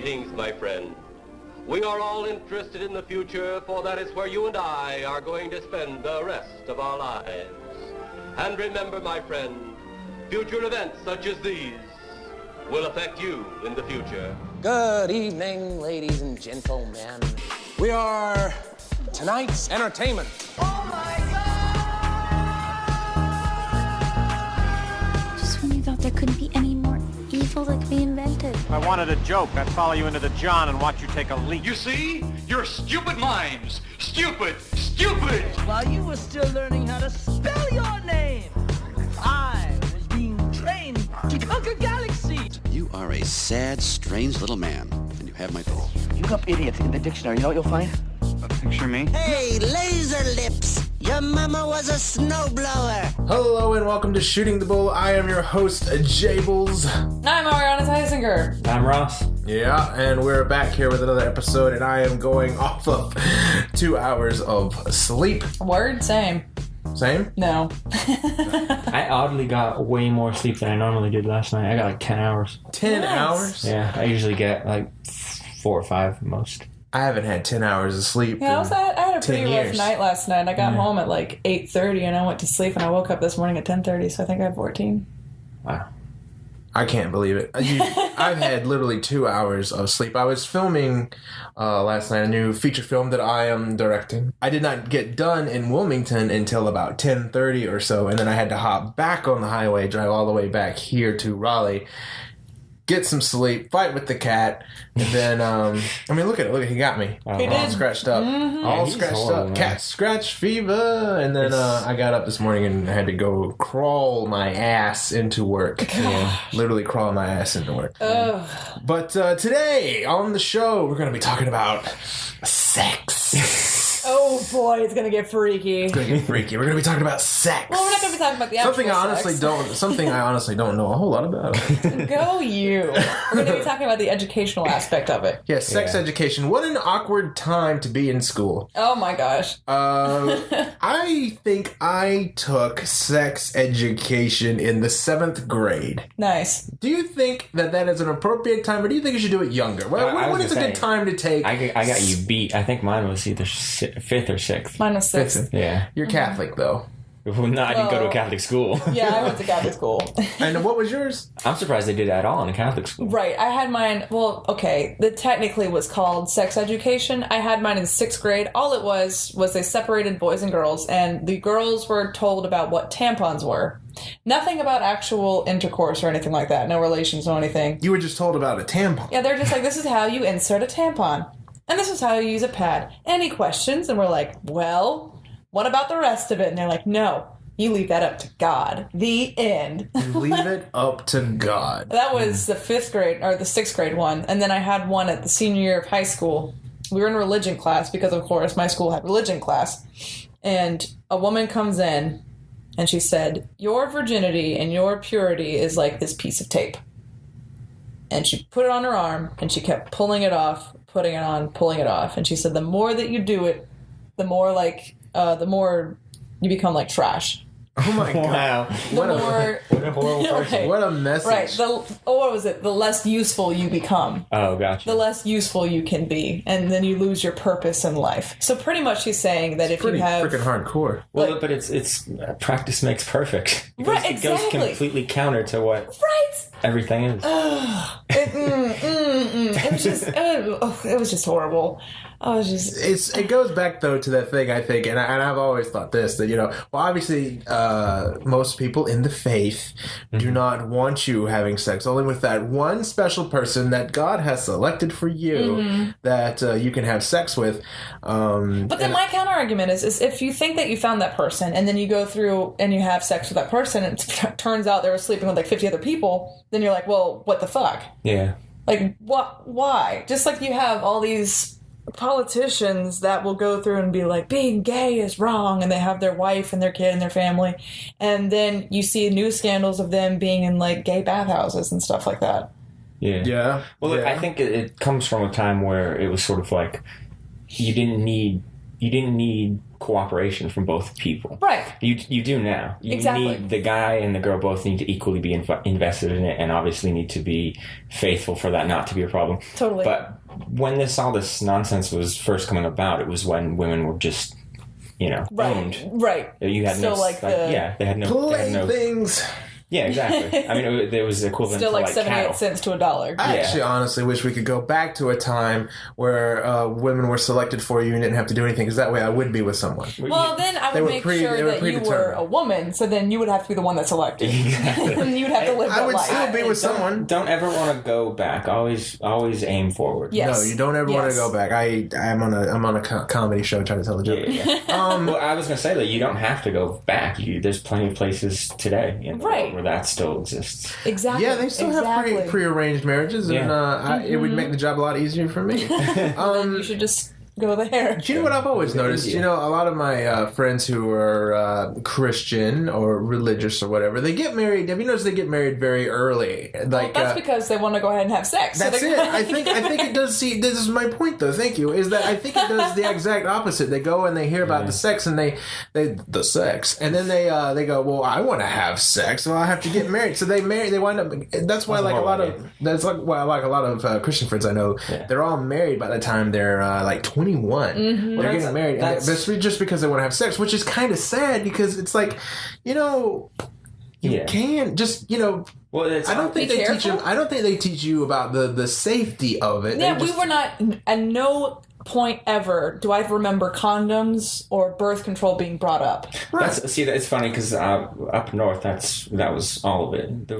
Greetings, my friend. We are all interested in the future, for that is where you and I are going to spend the rest of our lives. And remember, my friend, future events such as these will affect you in the future. Good evening, ladies and gentlemen. We are tonight's entertainment. Oh my God! Just when you thought there couldn't be any more evil that could be invented. If I wanted a joke, I'd follow you into the John and watch you take a leak. You see? Your stupid minds. Stupid! Stupid! While you were still learning how to spell your name, I was being trained to conquer galaxies. You are a sad, strange little man, and you have my vote. Look up idiot in the dictionary. You know what you'll find? Picture me. Hey, laser lips! Your mama was a snowblower. Hello and welcome to Shooting the Bull. I am your host, Jables. I'm Arianna and I'm Ross. Yeah, and we're back here with another episode, and I am going off of 2 hours of sleep. Word, same. Same? No. I oddly got way more sleep than I normally did last night. I got like 10 hours. 10 hours? Yeah, I usually get like 4 or 5 most. I haven't had 10 hours of sleep. Yeah, I had a pretty rough years. night last night. I got home at like 8:30 and I went to sleep and I woke up this morning at 10:30, so I think I had 14. Wow. I can't believe it. I've had literally 2 hours of sleep. I was filming last night a new feature film that I am directing. I did not get done in Wilmington until about 10:30 or so, and then I had to hop back on the highway, drive all the way back here to Raleigh, get some sleep, fight with the cat, and then, look at it. He got me. He all did. scratched up. Mm-hmm. All Yeah, scratched horrible, up. man. Cat scratch fever. And then I got up this morning and I had to go crawl my ass into work. Yeah. Literally crawl my ass into work. Ugh. But today on the show, we're going to be talking about sex. Oh boy, it's gonna get freaky. It's going to get freaky. We're going to be talking about sex. Well, we're not gonna be talking about the actual Something I honestly don't know a whole lot about. Go you. We're gonna be talking about the educational aspect of it. Yeah, sex education. What an awkward time to be in school. Oh my gosh. I think I took sex education in the 7th grade. Nice. Do you think that is an appropriate time, or do you think you should do it younger? When is a good time to take? I got you beat. I think mine was either 5th or 6th. Mine was 6th. Yeah. You're Catholic, though. Well, no, I didn't go to a Catholic school. Yeah, I went to Catholic school. And what was yours? I'm surprised they did that at all in a Catholic school. Right. I had mine, well, okay, that technically was called sex education. I had mine in 6th grade. All it was they separated boys and girls, and the girls were told about what tampons were. Nothing about actual intercourse or anything like that. No relations or anything. You were just told about a tampon. Yeah, they're just like, this is how you insert a tampon. And this is how you use a pad. Any questions? And we're like, well, what about the rest of it? And they're like, no, you leave that up to God. The end. Leave it up to God. That was the 5th grade, or the 6th grade one. And then I had one at the senior year of high school. We were in religion class because, of course, my school had religion class. And a woman comes in and she said, your virginity and your purity is like this piece of tape. And she put it on her arm and she kept pulling it off, putting it on, pulling it off. And she said, the more that you do it, the more you become like trash. Oh my God. Wow. What a horrible person. Right. What a message. Right. What was it? The less useful you become. Oh, gotcha. The less useful you can be. And then you lose your purpose in life. So pretty much she's saying that if you have... Pretty freaking hardcore. Well, but it's practice makes perfect. Right, It goes completely counter to what everything is. It was just... it was just horrible. I was just... It goes back, though, to that thing, I think, and I've always thought this, that, obviously, most people in the faith do not want you having sex, only with that one special person that God has selected for you that you can have sex with. But then my counter-argument is if you think that you found that person, and then you go through and you have sex with that person, and it turns out they were sleeping with like 50 other people, then you're like, well, what the fuck? Yeah. Like, what? Why? Just like you have all these politicians that will go through and be like, being gay is wrong, and they have their wife and their kid and their family, and then you see news scandals of them being in like gay bathhouses and stuff like that. Yeah. Well, look, I think it comes from a time where it was sort of like you didn't need cooperation from both people. Right. You do now. You Exactly. need the guy and the girl both need to equally be invested in it, and obviously need to be faithful for that not to be a problem. Totally. But when all this nonsense was first coming about, it was when women were just, owned. Right. You had Still no, like the they had no Playthings. Yeah, exactly. I mean, there was equivalent still to like like 78 cattle. cents to $1. I actually honestly wish we could go back to a time where women were selected for you and didn't have to do anything, because that way I would be with someone. Well, then I would make sure that you were a woman, so then you would have to be the one that's selected. And you'd have to live that life. I would still be with someone. Don't ever want to go back. Always aim forward. Yes. No, you don't ever want to go back. I'm on a comedy show trying to tell a joke. Yeah. Well, I was going to say that you don't have to go back. There's plenty of places today in the world where that still exists. Exactly. Yeah, they still have prearranged marriages, and it would make the job a lot easier for me. You should just go there. Do you know what I've always noticed? A lot of my friends who are Christian or religious or whatever, they get married. Have you noticed they get married very early? Like that's because they want to go ahead and have sex. That's it. I think it does. See, this is my point, though. Thank you. Is that I think it does the exact opposite. They go and they hear about the sex, and the sex, and then they go, well, I want to have sex, so I have to get married. So they marry. They wind up. That's why why a lot of Christian friends I know, they're all married by the time they're like 21. Mm-hmm. They're getting married, and that's just because they want to have sex, which is kind of sad, because it's like, you can just, Well, I don't think they teach them. I don't think they teach you about the safety of it. Yeah, we were not. At no point ever do I remember condoms or birth control being brought up. It's funny because up north, that was all of it. There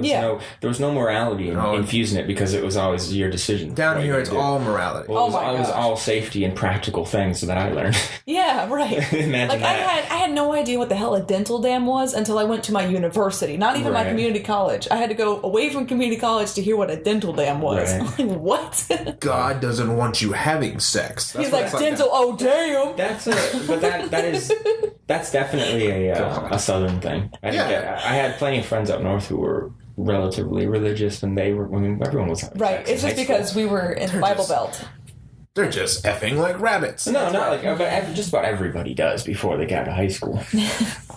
was no morality in infusing it, because it was always your decision. Down here, it's all morality. Well, it was all safety and practical things that I learned. Yeah, right. Imagine that. I had no idea what the hell a dental dam was until I went to my university. Not even my community college. I had to go away from community college to hear what a dental dam was. Right. I'm like, what? God doesn't want you having sex. He's like, dental, oh damn. That's definitely a southern thing. I had plenty of friends up north who were relatively religious, and everyone was having right. sex It's just because we were in the Bible Belt. They're just effing like rabbits. No, not like, but just about everybody does before they get out of high school.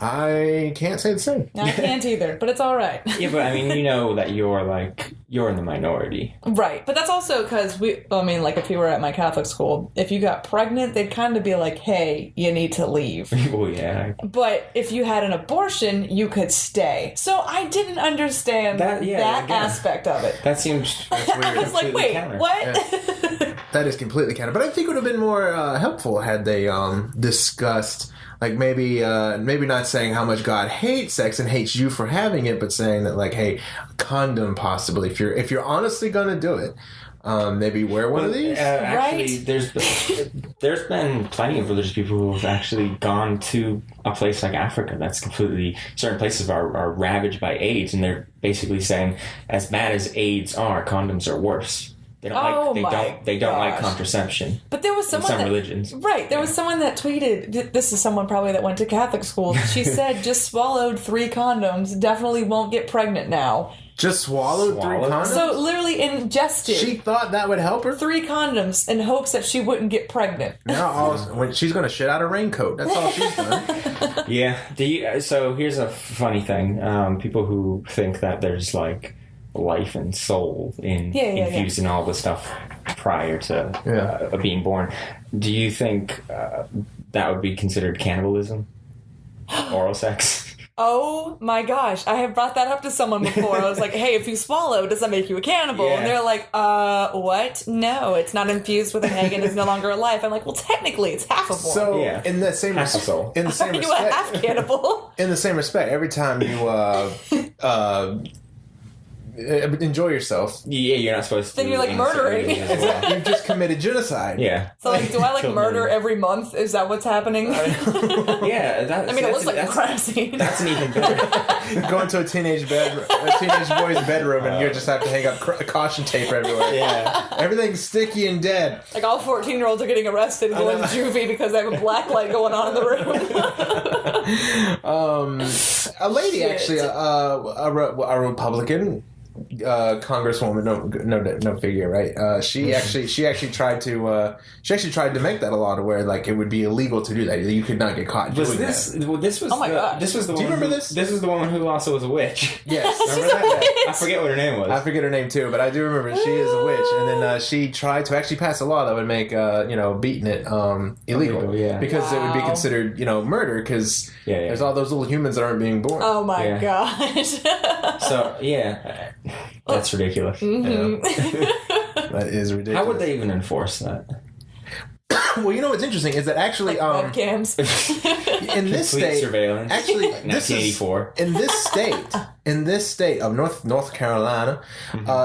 I can't say the same. I can't either, but it's all right. Yeah, but I mean, that you're in the minority. Right. But that's also because if you were at my Catholic school, if you got pregnant, they'd kind of be like, hey, you need to leave. Well, yeah. But if you had an abortion, you could stay. So I didn't understand that aspect of it. That seems That's weird. I was like, wait, what? Yeah. That is completely counter. But I think it would have been more helpful had they discussed, like, maybe not saying how much God hates sex and hates you for having it, but saying that, like, hey, a condom possibly, if you're honestly gonna do it, maybe wear one of these. Actually, there's been plenty of religious people who have actually gone to a place like Africa that's completely, certain places are ravaged by AIDS, and they're basically saying, as bad as AIDS are, condoms are worse. They don't like contraception. But there was someone in some religions. Right. There was someone that tweeted, this is someone probably that went to Catholic school. She said, just swallowed 3 condoms, definitely won't get pregnant now. Just swallowed 3 condoms? So literally ingested. She thought that would help her? 3 condoms in hopes that she wouldn't get pregnant. Now when she's going to shit out a raincoat. That's all she's done. Yeah. So here's a funny thing. People who think that there's like life and soul infused in all the stuff prior to being born. Do you think that would be considered cannibalism? Oral sex? Oh my gosh, I have brought that up to someone before. I was like, hey, if you swallow, does that make you a cannibal? Yeah. And they're like, what? No, it's not infused with an egg and is no longer alive. I'm like, well, technically, it's half of one. So, in the same respect, you a half cannibal? In the same respect, every time you enjoy yourself. Yeah, you're not supposed to. Then you're like murdering. You've just committed genocide. Yeah. So like, do I like murder every month? Is that what's happening? Yeah. It looks like a crime scene. That's an even better. Go into a teenage boy's bedroom and you just have to hang up caution tape everywhere. Yeah. Everything's sticky and dead. Like all 14-year-olds are getting arrested and going to juvie because they have a black light going on in the room. A lady actually, a Republican, congresswoman, no figure, right? She actually tried to make that a law to where like it would be illegal to do that. You could not get caught doing that. Well, this was. Oh my god! This was the. Do you remember this? This is the woman who also was a witch. Yes, remember that? I forget what her name was. I forget her name too, but I do remember she is a witch, and then she tried to actually pass a law that would make beating it illegal, because it would be considered murder because there's all those little humans that aren't being born. Oh my gosh! So that's ridiculous. Mm-hmm. That is ridiculous. How would they even enforce that? Well, what's interesting is that actually webcams in this state surveillance. Actually, like 1984. In this state of North Carolina,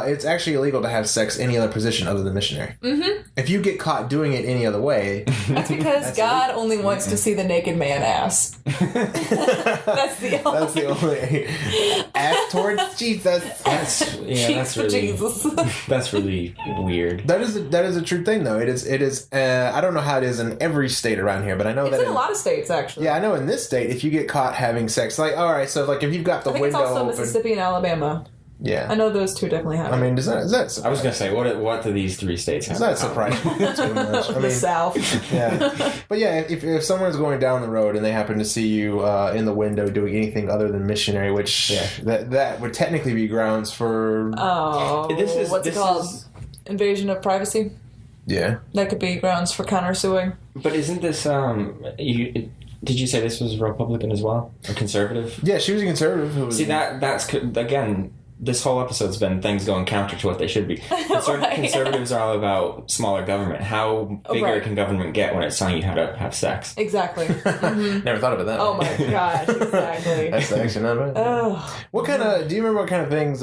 it's actually illegal to have sex any other position other than missionary. Mm-hmm. If you get caught doing it any other way, that's because God only wants to see the naked man ass. That's the only ass towards Jesus. That's really Jesus. That's really weird. That is a true thing though. It is. I don't know how it is in every state around here, but I know that in a lot of states actually. Yeah, I know in this state, if you get caught having sex, like all right, so like if you've got the window it's also open, Mississippi and Alabama. Yeah, I know those two definitely have. I mean, is that? I was gonna say, what do these three states have? It's not surprising too much. I mean, the South. Yeah, but yeah, if someone's going down the road and they happen to see you in the window doing anything other than missionary, which that would technically be grounds for. Oh, what's it called? Invasion of privacy. Yeah, that could be grounds for countersuing. But isn't this did you say this was Republican as well? Or conservative? Yeah, she was a conservative. See, that's again, this whole episode's been things going counter to what they should be. Conservatives are all about smaller government. How bigger can government get when it's telling you how to have sex? Exactly. Mm-hmm. Never thought about that. Oh my god, exactly. That's actually not bad. What kind of, do you remember what kind of things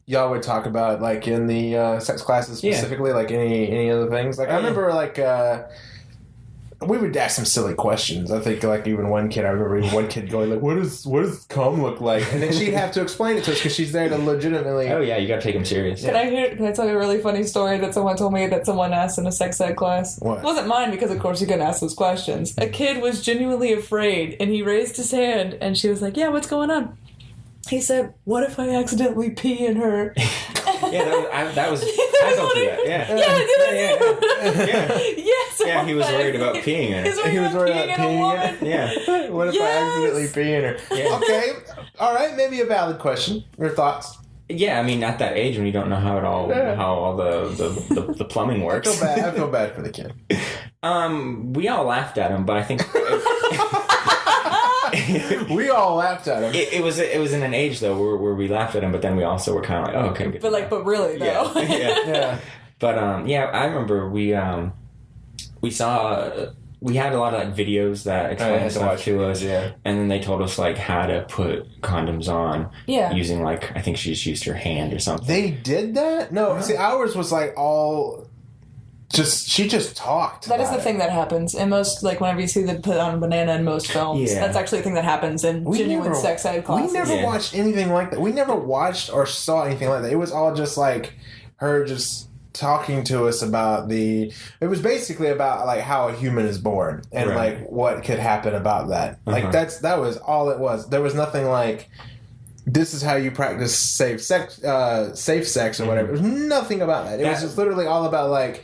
y'all would talk about, like in the sex classes specifically, like any other things? Like I remember like we would ask some silly questions. I think like even one kid going like, what does cum look like? And then she'd have to explain it to us because she's there to legitimately. Oh yeah, you got to take them serious. Can I tell you a really funny story that someone told me that someone asked in a sex ed class? What? It wasn't mine because of course you couldn't ask those questions. A kid was genuinely afraid and he raised his hand and she was like, yeah, what's going on? He said, what if I accidentally pee in her? That was I told you that. Yes. Yeah, he was worried about peeing in her. He was worried about peeing in her. Yeah. What if I accidentally pee in her? Yeah. Okay. All right. Maybe a valid question. Your thoughts? Yeah, I mean, at that age when you don't know how all the plumbing works. I feel bad for the kid. We all laughed at him, but I think. We all laughed at him. It was in an age though where we laughed at him, but then we also were kind of like, oh, okay. But really though. Yeah. But I remember we saw. We had a lot of like videos that explained stuff to us, and then they told us like how to put condoms on, using like I think she just used her hand or something. They did that? No, see, ours was like all. She just talked. That is the thing that happens in most, like whenever you see them put on a banana in most films. That's actually a thing that happens in genuine sex ed classes. We never watched anything like that. We never watched or saw anything like that. It was all just like her just talking to us about it was basically about like how a human is born and like what could happen about that. Like that was all it was. There was nothing like this is how you practice safe sex or whatever. There was nothing about that. It was just literally all about like,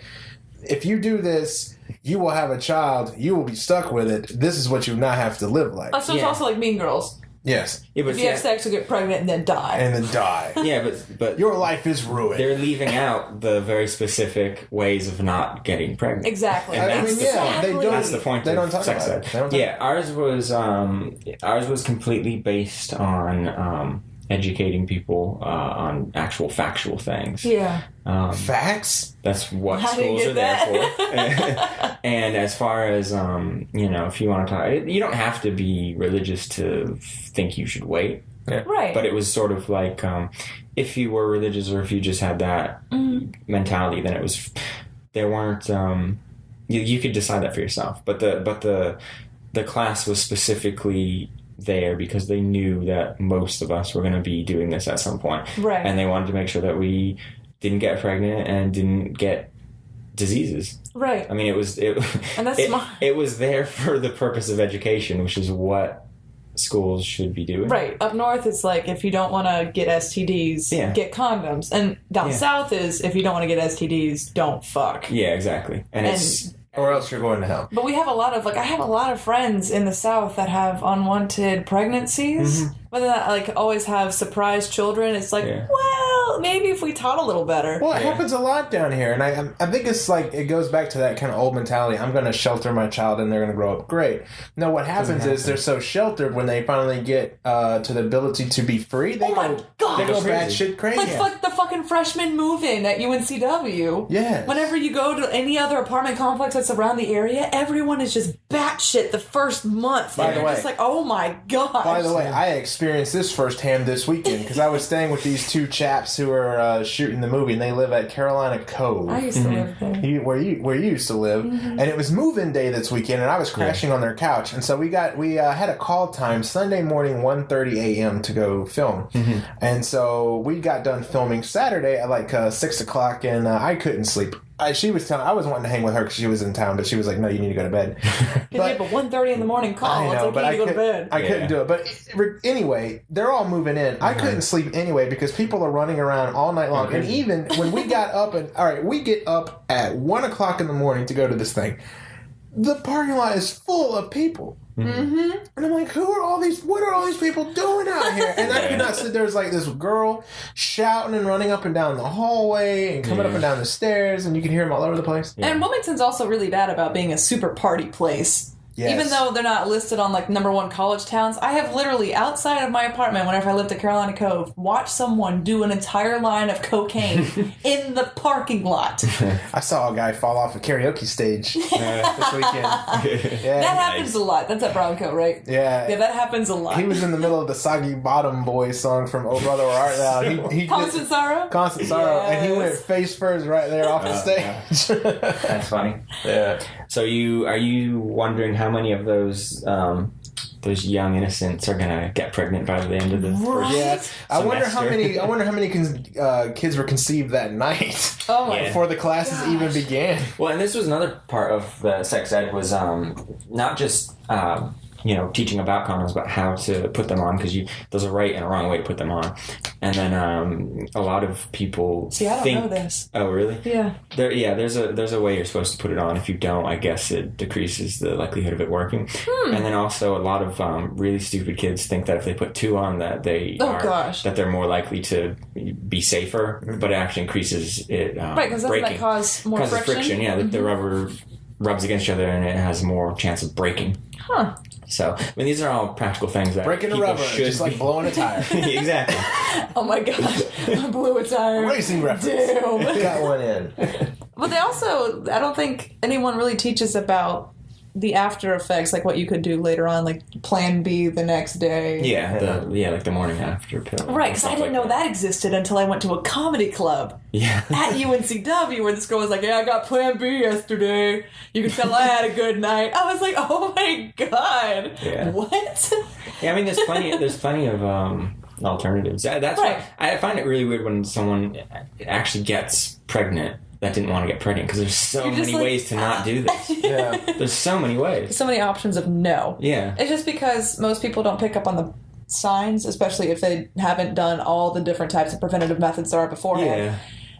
if you do this, you will have a child. You will be stuck with it. This is what you not have to live like. So it's also like Mean Girls. Yes. Yeah, but if you have sex, you'll get pregnant and then die. Yeah, but your life is ruined. They're leaving out the very specific ways of not getting pregnant. Exactly. And that's the point. They don't talk sex about ed. Ours was completely based on educating people on actual factual things. Yeah. Facts? That's what schools are there for. And as far as, if you want to talk, you don't have to be religious to think you should wait. Yeah. Right. But it was sort of like, if you were religious or if you just had that mentality, then there weren't, you could decide that for yourself. But the class was specifically there because they knew that most of us were going to be doing this at some point. Right. And they wanted to make sure that we didn't get pregnant and didn't get diseases. Right. I mean, and that's smart. It was there for the purpose of education, which is what schools should be doing. Right. Up north, it's like, if you don't want to get STDs, get condoms. And down south is, if you don't want to get STDs, don't fuck. Yeah, exactly. And it's... Or else you're going to hell. But we have a lot of, I have a lot of friends in the South that have unwanted pregnancies. Mm-hmm. Whether that, always have surprise children. It's well, maybe if we taught a little better. Well, it happens a lot down here. And I think it's it goes back to that kind of old mentality. I'm going to shelter my child and they're going to grow up great. No, what happens is they're so sheltered when they finally get to the ability to be free. They go bad shit crazy. Like the fucking freshmen move-in at UNCW. Yeah. Whenever you go to any other apartment complex that's around the area, everyone is just batshit the first month. By the way, just oh my gosh. By the way, I experienced this firsthand this weekend because I was staying with these two chaps who were shooting the movie, and they live at Carolina Cove. I used to live there. Where you used to live, and it was move-in day this weekend, and I was crashing on their couch, and so we had a call time Sunday morning 1:30 a.m. to go film, and so we got done filming Saturday at 6 o'clock, and I couldn't sleep. She was telling I was wanting to hang with her because she was in town, but she was like, "No, you need to go to bed." Because you have a 1:30 in the morning call. I know, but you need to go to bed. I couldn't do it. But anyway, they're all moving in. I couldn't sleep anyway because people are running around all night long. And even when we got up we get up at 1 o'clock in the morning to go to this thing. The parking lot is full of people. Mm-hmm. And I'm like, what are all these people doing out here? And I could not sit there. There's this girl shouting and running up and down the hallway and coming up and down the stairs, and you can hear them all over the place. Yeah. And Wilmington's also really bad about being a super party place. Yes. Even though they're not listed on #1 college towns, I have literally outside of my apartment, whenever I lived at Carolina Cove, watched someone do an entire line of cocaine in the parking lot. I saw a guy fall off a karaoke stage this weekend. That happens a lot. That's at Bronco, right? Yeah. Yeah, that happens a lot. He was in the middle of the Soggy Bottom Boys song from Oh Brother, Where Art Thou? Constant Sorrow? Constant Sorrow. Yes. And he went face first right there off the stage. That's funny. Yeah. So are you wondering how many of those young innocents are gonna get pregnant by the end of the first semester? I wonder how many kids were conceived that night before the classes even began. Well, and this was another part of the sex ed was not just teaching about condoms, but how to put them on, because there's a right and a wrong way to put them on. And then a lot of people I don't know this. Oh, really? Yeah. There's a way you're supposed to put it on. If you don't, I guess it decreases the likelihood of it working. And then also a lot of really stupid kids think that if they put 2 on, that that they're more likely to be safer, but it actually increases it right, because doesn't that cause more friction? Yeah, the rubber rubs against each other and it has more chance of breaking. Huh. So, these are all practical things that breaking a rubber, just like blowing a tire. Exactly. Oh my gosh, I blew a tire. Racing reference. Damn. Got one in. But they also, I don't think anyone really teaches about the after effects, like what you could do later on, like Plan B the next day. Yeah, like the morning after pill. Right, because I didn't know that existed until I went to a comedy club at UNCW where this girl was like, "Yeah, I got Plan B yesterday. You can tell I had a good night." I was like, "Oh my god, what?" Yeah, I mean, there's plenty of alternatives. That's why I find it really weird when someone actually gets pregnant that didn't want to get pregnant, because there's so many ways to not do this. Yeah. There's so many ways. So many options of no. Yeah. It's just because most people don't pick up on the signs, especially if they haven't done all the different types of preventative methods there are beforehand. Yeah.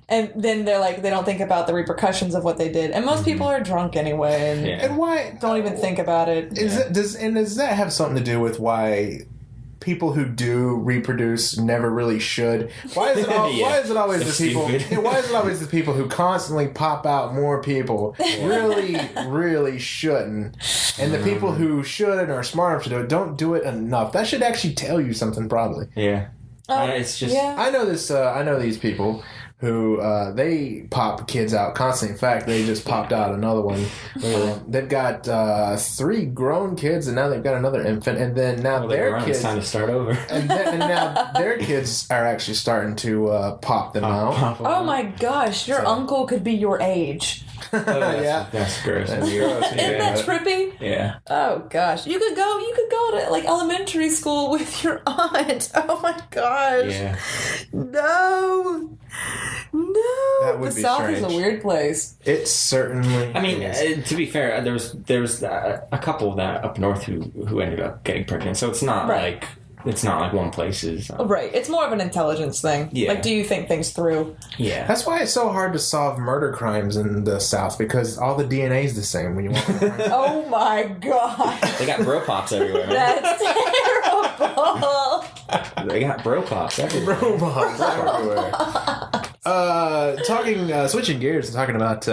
And then they're like, they don't think about the repercussions of what they did. And most people are drunk anyway. And why don't even think about it. Does that have something to do with why people who do reproduce never really should? Why is it always the people who constantly pop out more people really shouldn't, and the people who should and are smart enough to do it don't do it enough? That should actually tell you something, probably. Yeah. It's just I know this. I know these people who they pop kids out constantly. In fact, they just popped out another one. They've got 3 grown kids, and now they've got another infant, and then now their kids. It's time to start over. and now their kids are actually starting to pop them out. Oh my gosh, your uncle could be your age. That's gross. Isn't that trippy? Yeah. Oh gosh, you could go to like elementary school with your aunt. Oh my gosh. Yeah. No. That would the be South strange. is a weird place. It certainly. I mean, is. to be fair, there was a couple that up north who ended up getting pregnant. So it's not Right. like one place is. Right. It's more of an intelligence thing. Yeah. Like, do you think things through? Yeah. That's why it's so hard to solve murder crimes in the South, because all the DNA is the same when you walk around. Oh my god. They got bro pops everywhere. Man. That's terrible. They got bro pops everywhere. Bro pops everywhere. Switching gears and talking about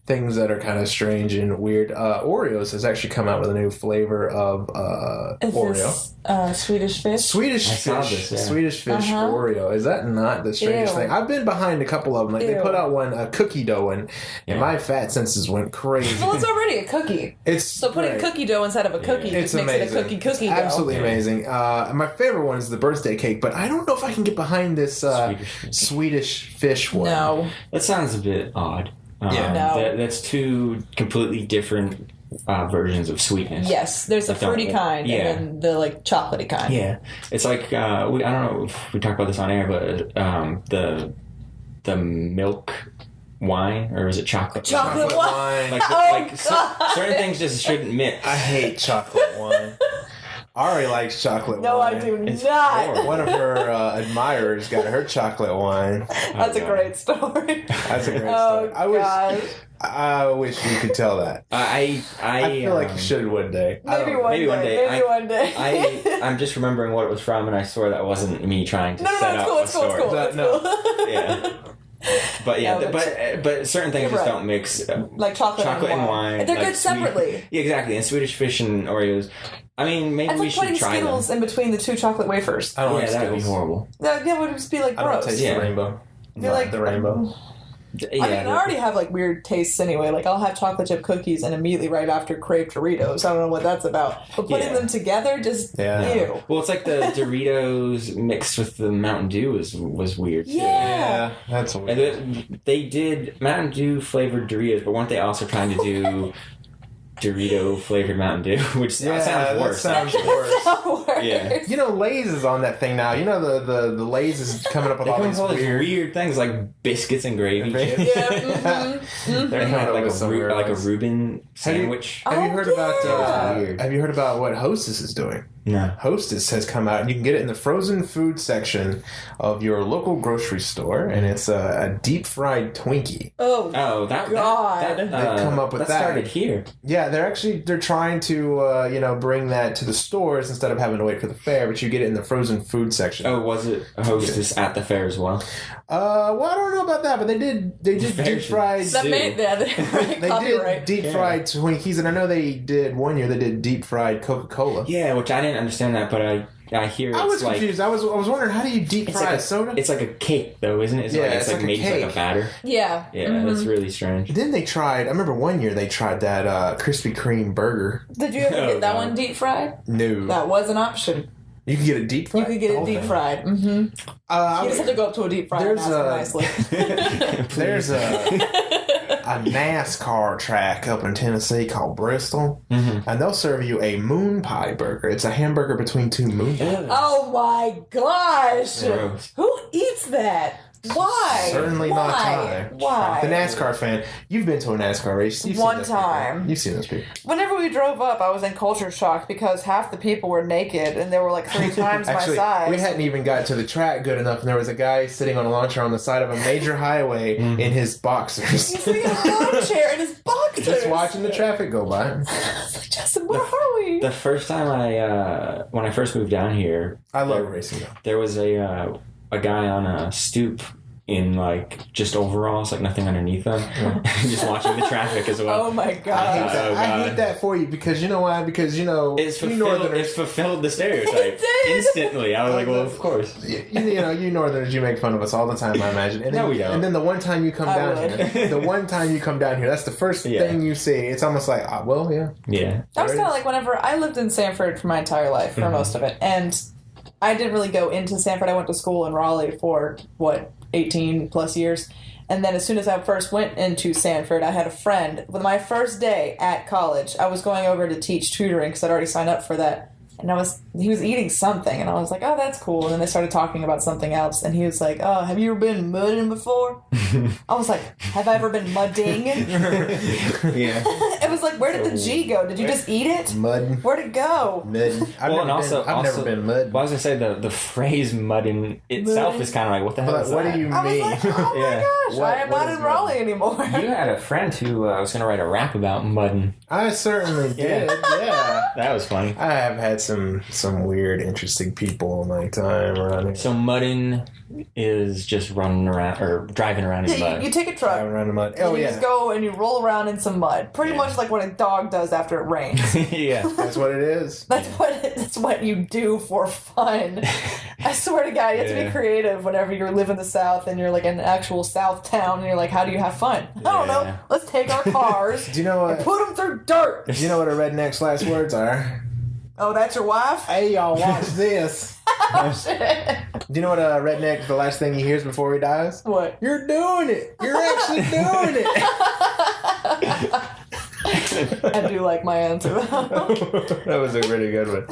things that are kind of strange and weird. Oreos has actually come out with a new flavor of Oreo. This, Swedish fish? Swedish I fish. saw this, yeah. Swedish fish Oreo. Is that not the strangest Ew. thing? I've been behind a couple of them. Like, they put out one, a cookie dough one, and my fat senses went crazy. Well, it's already a cookie. So putting cookie dough inside of a cookie It's just makes amazing. it a cookie dough. Absolutely amazing. My favorite one is the birthday cake, but I don't know if I can get behind this Swedish fish one. No. That sounds a bit odd. Yeah. No. That's two completely different versions of sweetness. Yes, there's a fruity kind and then the like chocolatey kind. Yeah, it's like I don't know if we talked about this on air, but the milk wine, or is it chocolate? Chocolate wine. Like certain things just shouldn't mix. I hate chocolate wine. Ari likes chocolate No, wine. I do not. One of her admirers got her chocolate wine. That's a great story. That's a great story. I wish you could tell that. I feel like you should one day. Maybe one day. I'm just remembering what it was from, and I swear that wasn't me trying to set up it's cool, a story. it's cool. Yeah. But but certain things just don't mix. Like chocolate and wine. They're like good separately. Yeah, exactly. And Swedish fish and Oreos. I mean, maybe it's we like should putting try Skittles them. in between the two chocolate wafers. I don't like that would be Skittles. horrible. That would just be like I don't gross. taste the rainbow. You're like the rainbow. I mean, I already have like weird tastes anyway. Like I'll have chocolate chip cookies and immediately right after crave Doritos. I don't know what that's about. But putting them together, just ew. Well, it's like the Doritos mixed with the Mountain Dew was weird too. Yeah, that's weird. And they did Mountain Dew flavored Doritos, but weren't they also trying to do Dorito flavored Mountain Dew, which sounds worse. That sounds worse. Yeah. You know, Lay's is on that thing now. You know, the Lay's is coming up with all these weird things like biscuits and gravy chips. Yeah. They're kind of like a Reuben sandwich. Have you heard about? Have you heard about what Hostess is doing? No. Hostess has come out, and you can get it in the frozen food section of your local grocery store, and it's a deep fried Twinkie. Oh that God! They've come up with that. Started here. Yeah, they're trying to bring that to the stores instead of having to wait for the fair, but you get it in the frozen food section. Oh, was it a Hostess at the fair as well? Well, I don't know about that, but they did deep fried. They did deep fried Twinkies, and I know they did one year. They did deep fried Coca-Cola. Yeah, which I didn't understand that, but I hear I was confused. I was wondering, how do you deep fry a soda? It's like a cake, though, isn't it? It's like made like a batter. Yeah. Yeah, that's really strange. Then they tried. I remember one year they tried that Krispy Kreme burger. Did you ever get that one deep fried? No, that was an option. You could get it deep fried. You could get it deep fried. Mm-hmm. You just have to go up to a deep fryer and ask them nicely. There's a NASCAR track up in Tennessee called Bristol, and they'll serve you a moon pie burger. It's a hamburger between two moon pies. Oh my gosh! Gross. Who eats that? Why? Certainly not Ty. Why? The NASCAR fan. You've been to a NASCAR race. You've One seen those time. People. You've seen those people. Whenever we drove up, I was in culture shock because half the people were naked and they were like 3 times Actually, my size. we hadn't even got to the track good enough, and there was a guy sitting on a lawn chair on the side of a major highway in his boxers. He's sitting in a lawn chair in his boxers. Just watching the traffic go by. Justin, where are we? The first time when I first moved down here, I love racing. There was a guy on a stoop in like just overalls, like nothing underneath them, just watching the traffic as well. Oh my god! I hate that for you because you know why? Because it's fulfilled the stereotype instantly. I was like, well, of course. You Northerners, you make fun of us all the time, I imagine. And no, then, we don't. And then the one time you come down here, that's the first thing you see. It's almost like, That was kind of like whenever I lived in Sanford for my entire life, for most of it, and I didn't really go into Sanford. I went to school in Raleigh for 18 plus years. And then as soon as I first went into Sanford, I had a friend. With my first day at college, I was going over to teach tutoring because I'd already signed up for that And he was eating something, and I was like, oh, that's cool. And then they started talking about something else, and he was like, oh, have you ever been mudding before? I was like, have I ever been mudding? Yeah. It was like, where did the G go? Did you just eat it? Mudding. Where'd it go? Mudding. I've never been mudding. Well, I was gonna say the phrase mudding itself is kind of like, what the hell is that? What do you mean? I was like, oh my gosh, I am not in Raleigh anymore. You had a friend who was gonna write a rap about mudding. I certainly did. Yeah. That was funny. I have had some weird, interesting people in my time around here. So mudding is just running around or driving around in mud. You take a truck. Driving around in mud. You just go and you roll around in some mud. Pretty much like what a dog does after it rains. Yeah. That's what it is. That's what you do for fun. I swear to God, you have to be creative whenever you live in the South and you're like in an actual South town and you're like, how do you have fun? I don't know. Let's take our cars Do you know what? and put them through dirt. Do you know what a redneck's last words are? Oh, that's your wife? Hey, y'all, watch this. Oh, shit. Do you know what a redneck, the last thing he hears before he dies? What? You're doing it. You're actually doing it. I do like my answer. That was a pretty good one.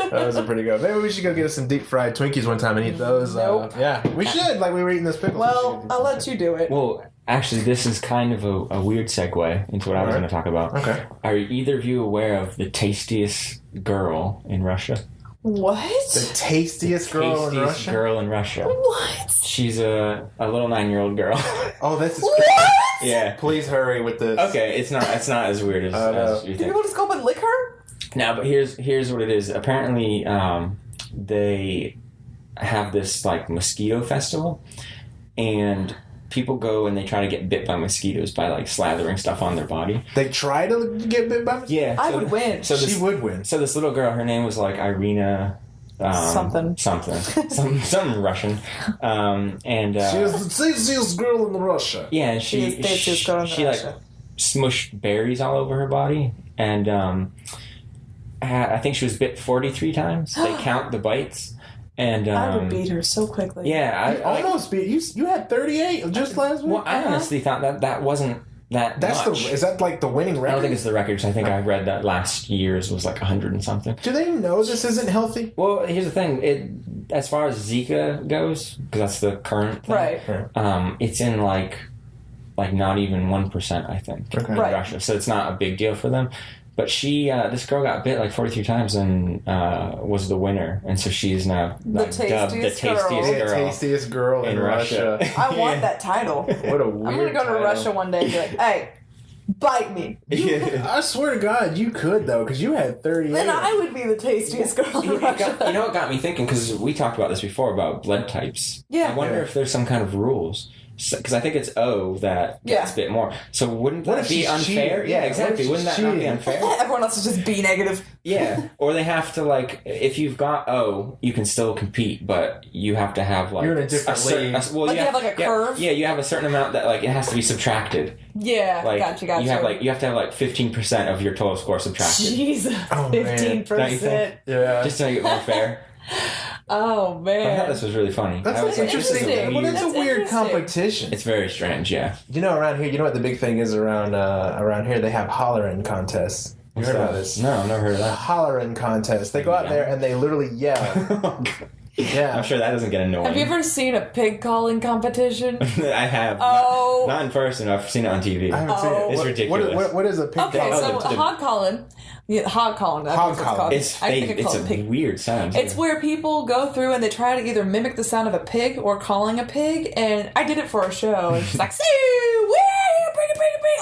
That was a pretty good one. Maybe we should go get us some deep fried Twinkies one time and eat those. Nope. Yeah, we should. Like we were eating those pickles. Well, I'll let you do it. Well, actually, this is kind of a weird segue into what I was going to talk about. Okay. Are either of you aware of the tastiest girl in Russia? What? The tastiest girl in Russia? Girl in Russia. What? She's a little 9-year-old girl. Oh, that's what? Yeah. Please hurry with this. Okay, it's not as weird as you Do think. people just go up and lick her? No, but here's what it is. Apparently, they have this like mosquito festival, and people go and they try to get bit by mosquitoes by like slathering stuff on their body. They try to get bit by mosquitoes? Yeah, I would win. She would win. So this little girl, her name was like Arianna. Something Russian, and she was the tastiest girl in Russia. Yeah, and she like smushed berries all over her body, and I think she was bit 43 times. They count the bites, and I would beat her so quickly. Yeah, I almost beat you. You had 38 just last week. Well, I honestly thought that wasn't. Is that like the winning record? I don't think it's the record. I think I read that last year's was like 100 and something. Do they know this isn't healthy? Well, here's the thing. As far as Zika goes, because that's the current thing, right? It's in like not even 1%, I think, in Russia. So it's not a big deal for them. But this girl got bit like 43 times and was the winner, and so she's now dubbed the tastiest girl in Russia. I want that title. What a weird I'm gonna go to Russia one day and be like, hey, bite me. I swear to God, you could though, because you had 38. Then I would be the tastiest girl in Russia. You know what got me thinking? Because we talked about this before about blood types. Yeah. I wonder if there's some kind of rules. Because I think it's O that gets a bit more. So wouldn't that be unfair? Yeah, exactly. Wouldn't that not be unfair? Everyone else is just B negative. Yeah. Or they have to like, if you've got O, you can still compete, but you have to have like you're in a different league. Like you have like a curve. Yeah, you have a certain amount that like it has to be subtracted. Yeah, like, gotcha. You have to have like 15% of your total score subtracted. Jesus, 15%. Yeah, just to make it more fair. Oh man, I thought this was really funny. That's interesting. Well, it's a weird competition. It's very strange. Yeah. You know, around here, you know what the big thing is around here? They have hollering contests. You heard about this? No, I've never heard of that. Hollering contest. They go out there and they literally yell. Yeah, I'm sure that doesn't get annoying. Have you ever seen a pig calling competition? I have. Oh, not in person. I've seen it on TV. I haven't seen it. It's ridiculous. What is a pig calling? Okay, so hog calling. Yeah, hog calling. It's fake. It's a weird sound. It's where people go through and they try to either mimic the sound of a pig or calling a pig. And I did it for a show. And she's like, "See,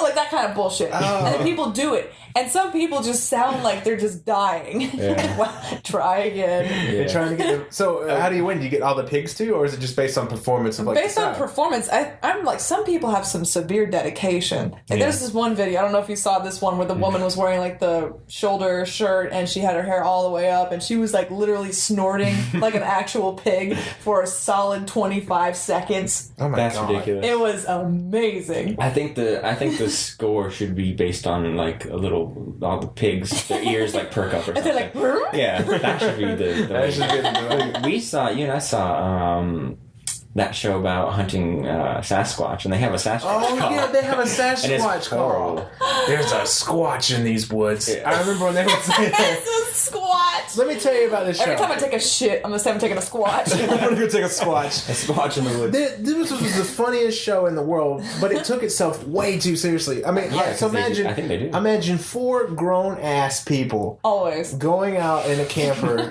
like that kind of bullshit." Oh. And then people do it. And some people just sound like they're just dying. Yeah. Try again. You're trying to get them. So how do you win? Do you get all the pigs too, or is it just based on performance of like? Based on performance, I'm like, some people have some severe dedication. Like there's this one video. I don't know if you saw this one where the woman was wearing like the shoulder shirt and she had her hair all the way up and she was like literally snorting like an actual pig for a solid 25 seconds. Oh my God. That's ridiculous. It was amazing. I think the score should be based on like all the pigs, their ears like perk up or something. And they're like, yeah, that should be the that should be the we saw, you and I saw that show about hunting Sasquatch, and they have a Sasquatch call. Oh, yeah, they have a Sasquatch call. There's a Squatch in these woods. Yeah. I remember when they would say that. It's a Squatch. Let me tell you about this show. Every time I take a shit, I'm going to say I'm taking a Squatch. I'm going to go take a Squatch. A Squatch in the woods. This was the funniest show in the world, but it took itself way too seriously. I mean, yeah, so imagine, I think they do. Imagine 4 grown-ass people always going out in a camper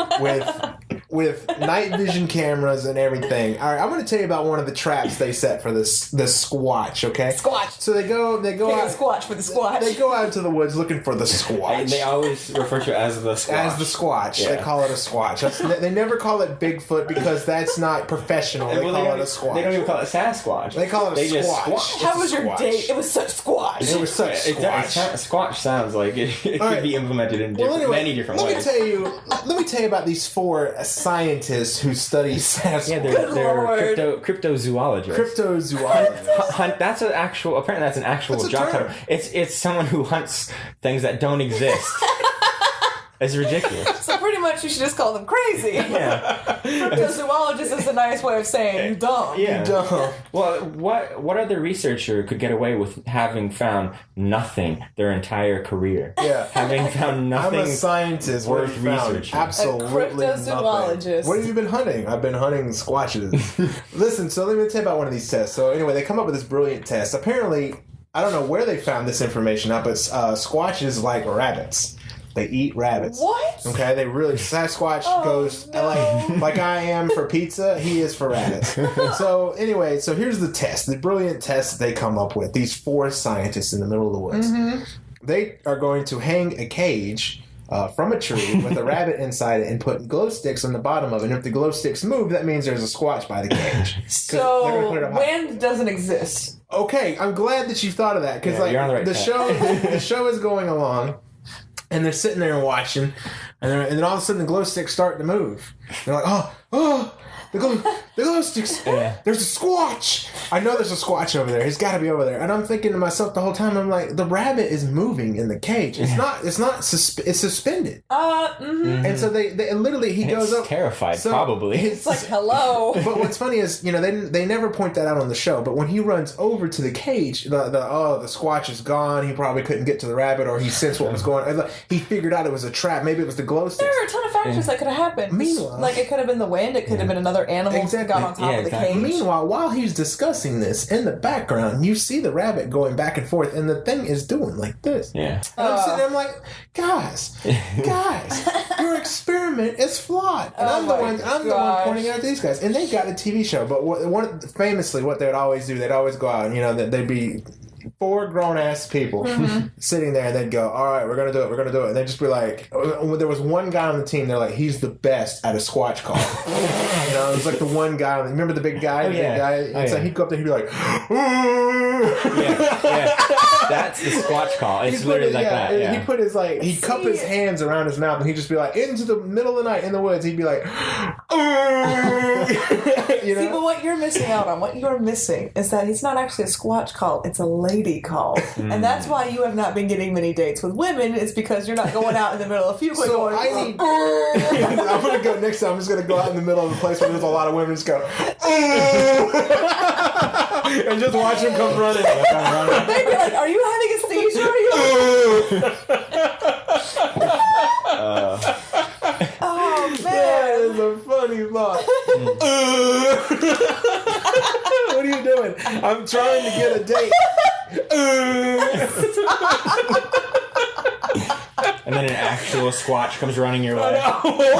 with night vision cameras and everything. All right, I'm going to tell you about one of the traps they set for the Squatch. Okay, Squatch. So they go out. Squatch for the Squatch. They go out into the woods looking for the Squatch. And they always refer to it as the Squatch. As the Squatch. Yeah. They call it a Squatch. They never call it Bigfoot because that's not professional. They call it a Squatch. They don't even call it Sasquatch. They call it a Squatch. How was your date? It was such Squatch. It was such Squatch. Squatch sounds like it could be implemented in many different ways. Let me tell you about these 4 scientists who study Sasquatch. Yeah, they're cryptozoologists. Cryptozoologists. That's an actual. Apparently, that's an actual job title. It's someone who hunts things that don't exist. It's ridiculous. So pretty much you should just call them crazy. Yeah. Cryptozoologist is a nice way of saying you dumb. Yeah. You dumb. Well, what other researcher could get away with having found nothing their entire career? Yeah. Having found nothing. I'm a scientist. Worth researching. Absolutely a cryptozoologist. Nothing. What have you been hunting? I've been hunting squatches. Listen, so let me tell you about one of these tests. So anyway, they come up with this brilliant test. Apparently, I don't know where they found this information out, but squatches like rabbits. They eat rabbits. What? Okay, they really Sasquatch goes like I am for pizza, he is for rabbits. So anyway, so here's the test, the brilliant test they come up with. These 4 scientists in the middle of the woods. Mm-hmm. They are going to hang a cage from a tree with a rabbit inside it and put glow sticks on the bottom of it. And if the glow sticks move, that means there's a Squatch by the cage. So wind doesn't exist. Okay, I'm glad that you thought of that because you're on the right the show is going along. And they're sitting there and watching, and then all of a sudden the glow sticks start to move. They're like, oh, the glow sticks. Yeah. There's a Squatch. I know there's a Squatch over there. He's got to be over there. And I'm thinking to myself the whole time, I'm like, the rabbit is moving in the cage. It's not. It's suspended. Mm-hmm. And so they literally he goes up terrified. So probably. It's like hello. But what's funny is they never point that out on the show. But when he runs over to the cage, the Squatch is gone. He probably couldn't get to the rabbit, or he sensed what was going on. He figured out it was a trap. Maybe it was the glow sticks. There are a ton of factors that could have happened. Meanwhile, like it could have been the wind. It could have been another animal that got on top of the cage. Meanwhile, while he's discussing this, in the background, you see the rabbit going back and forth, and the thing is doing like this. Yeah. And I'm sitting there, I'm like, guys, your experiment is flawed. And I'm the one pointing out these guys. And they got a TV show, but famously, what they would always do, they'd always go out, and they'd be 4 grown-ass people sitting there, and they'd go, all right, we're going to do it. And they'd just be like, there was one guy on the team, they're like, he's the best at a Squatch call. It was like the one guy, remember the big guy? So he'd go up there, he'd be like, that's the Squatch call. It's literally like that. Yeah. He put his he'd cup his hands around his mouth, and he'd just be like, into the middle of the night in the woods, he'd be like, See, but what you're missing out on, what you're missing is that it's not actually a Squatch call, it's a lady call. And that's why you have not been getting many dates with women. It's because you're not going out in the middle of a few quick going, I'm going to go next time. I'm just going to go out in the middle of a place where there's a lot of women, just go, and just watch them come running. They'd be like, are you having a seizure? Oh, man. That is a funny thought. What are you doing? I'm trying to get a date. And then an actual Squatch comes running your way. Oh my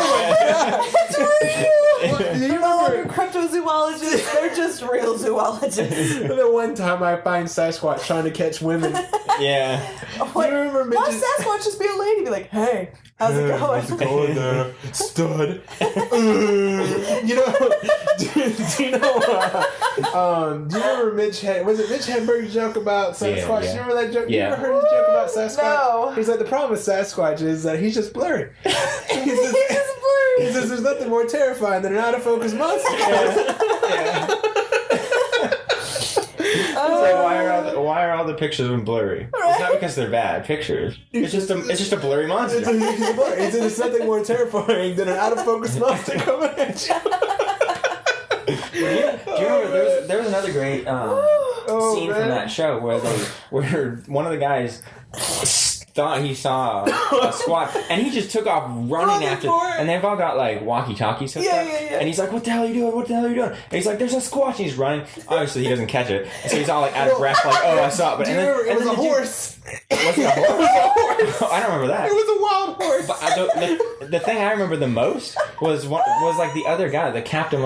God. It's real. They're no longer cryptozoologists. They're just real zoologists. The one time I find Sasquatch trying to catch women. Yeah. Like, why Sasquatch just be a lady? Be like, hey, how's it going? How's it going there, stud? Do you remember Mitch Hedberg's joke about Sasquatch? Yeah. You remember that joke? Yeah. You ever heard his joke about Sasquatch? No. He's like, the problem with Sasquatch is that he's just blurry. He's just blurry. He says there's nothing more terrifying than an out-of-focus monster. Yeah. Why are all the pictures of them blurry? Right. It's not because they're bad pictures. It's just a blurry monster. There's nothing more terrifying than an out-of-focus monster coming at you. Do you remember there was another great scene from that show where one of the guys thought he saw a squatch and he just took off running after it. And they've all got like walkie-talkies hooked up. And he's like, what the hell are you doing? What the hell are you doing? And he's like, there's a squatch. And he's running. Obviously he doesn't catch it. And so he's all like out of breath like, oh, I saw it. But it was a horse. Was it a horse? It was a horse. I don't remember that. It was a wild horse. But the thing I remember the most was like the other guy, the captain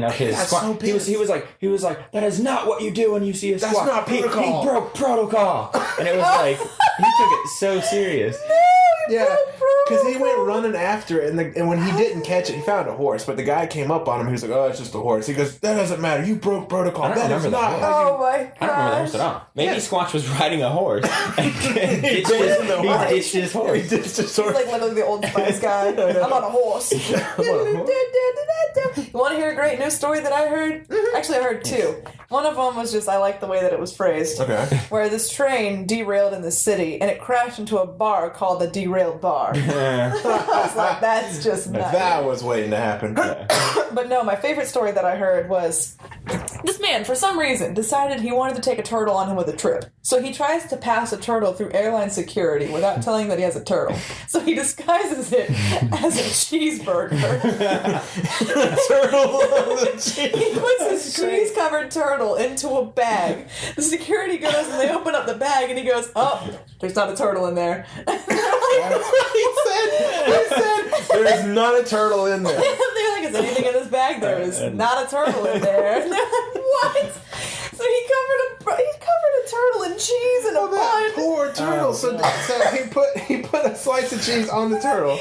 of his squad. So he was like, that is not what you do when you see a squad. That's not protocol. He broke protocol. And it was like, he took it so serious. Yeah, because he went running after it, and when he didn't catch it, he found a horse. But the guy came up on him. He was like, "Oh, it's just a horse." He goes, "That doesn't matter. You broke protocol. That is not how you." Oh my god! I don't remember the horse at all. Maybe Squatch was riding a horse. And he ditched his horse. He's like literally the Old Spice guy. I'm on a horse. You want to hear a great news story that I heard? Actually, I heard two. One of them was just, I like the way that it was phrased. Okay. Where this train derailed in the city and it crashed into a bar called the Derailed Bar. I was like, that's just nuts. That was waiting to happen. But no, my favorite story that I heard was this man, for some reason, decided he wanted to take a turtle on him with a trip. So he tries to pass a turtle through airline security without telling that he has a turtle. So he disguises it as a cheeseburger. Turtle on the cheese. He puts this cheese-covered turtle into a bag. The security goes and they open up the bag and he goes, oh, there's not a turtle in there. That's what he said. He said, there is not a turtle in there. They're like, is anything in this bag? There is not a turtle in there. And they're like, what? So he covered a turtle in cheese and a bun. Poor turtle. So he put a slice of cheese on the turtle.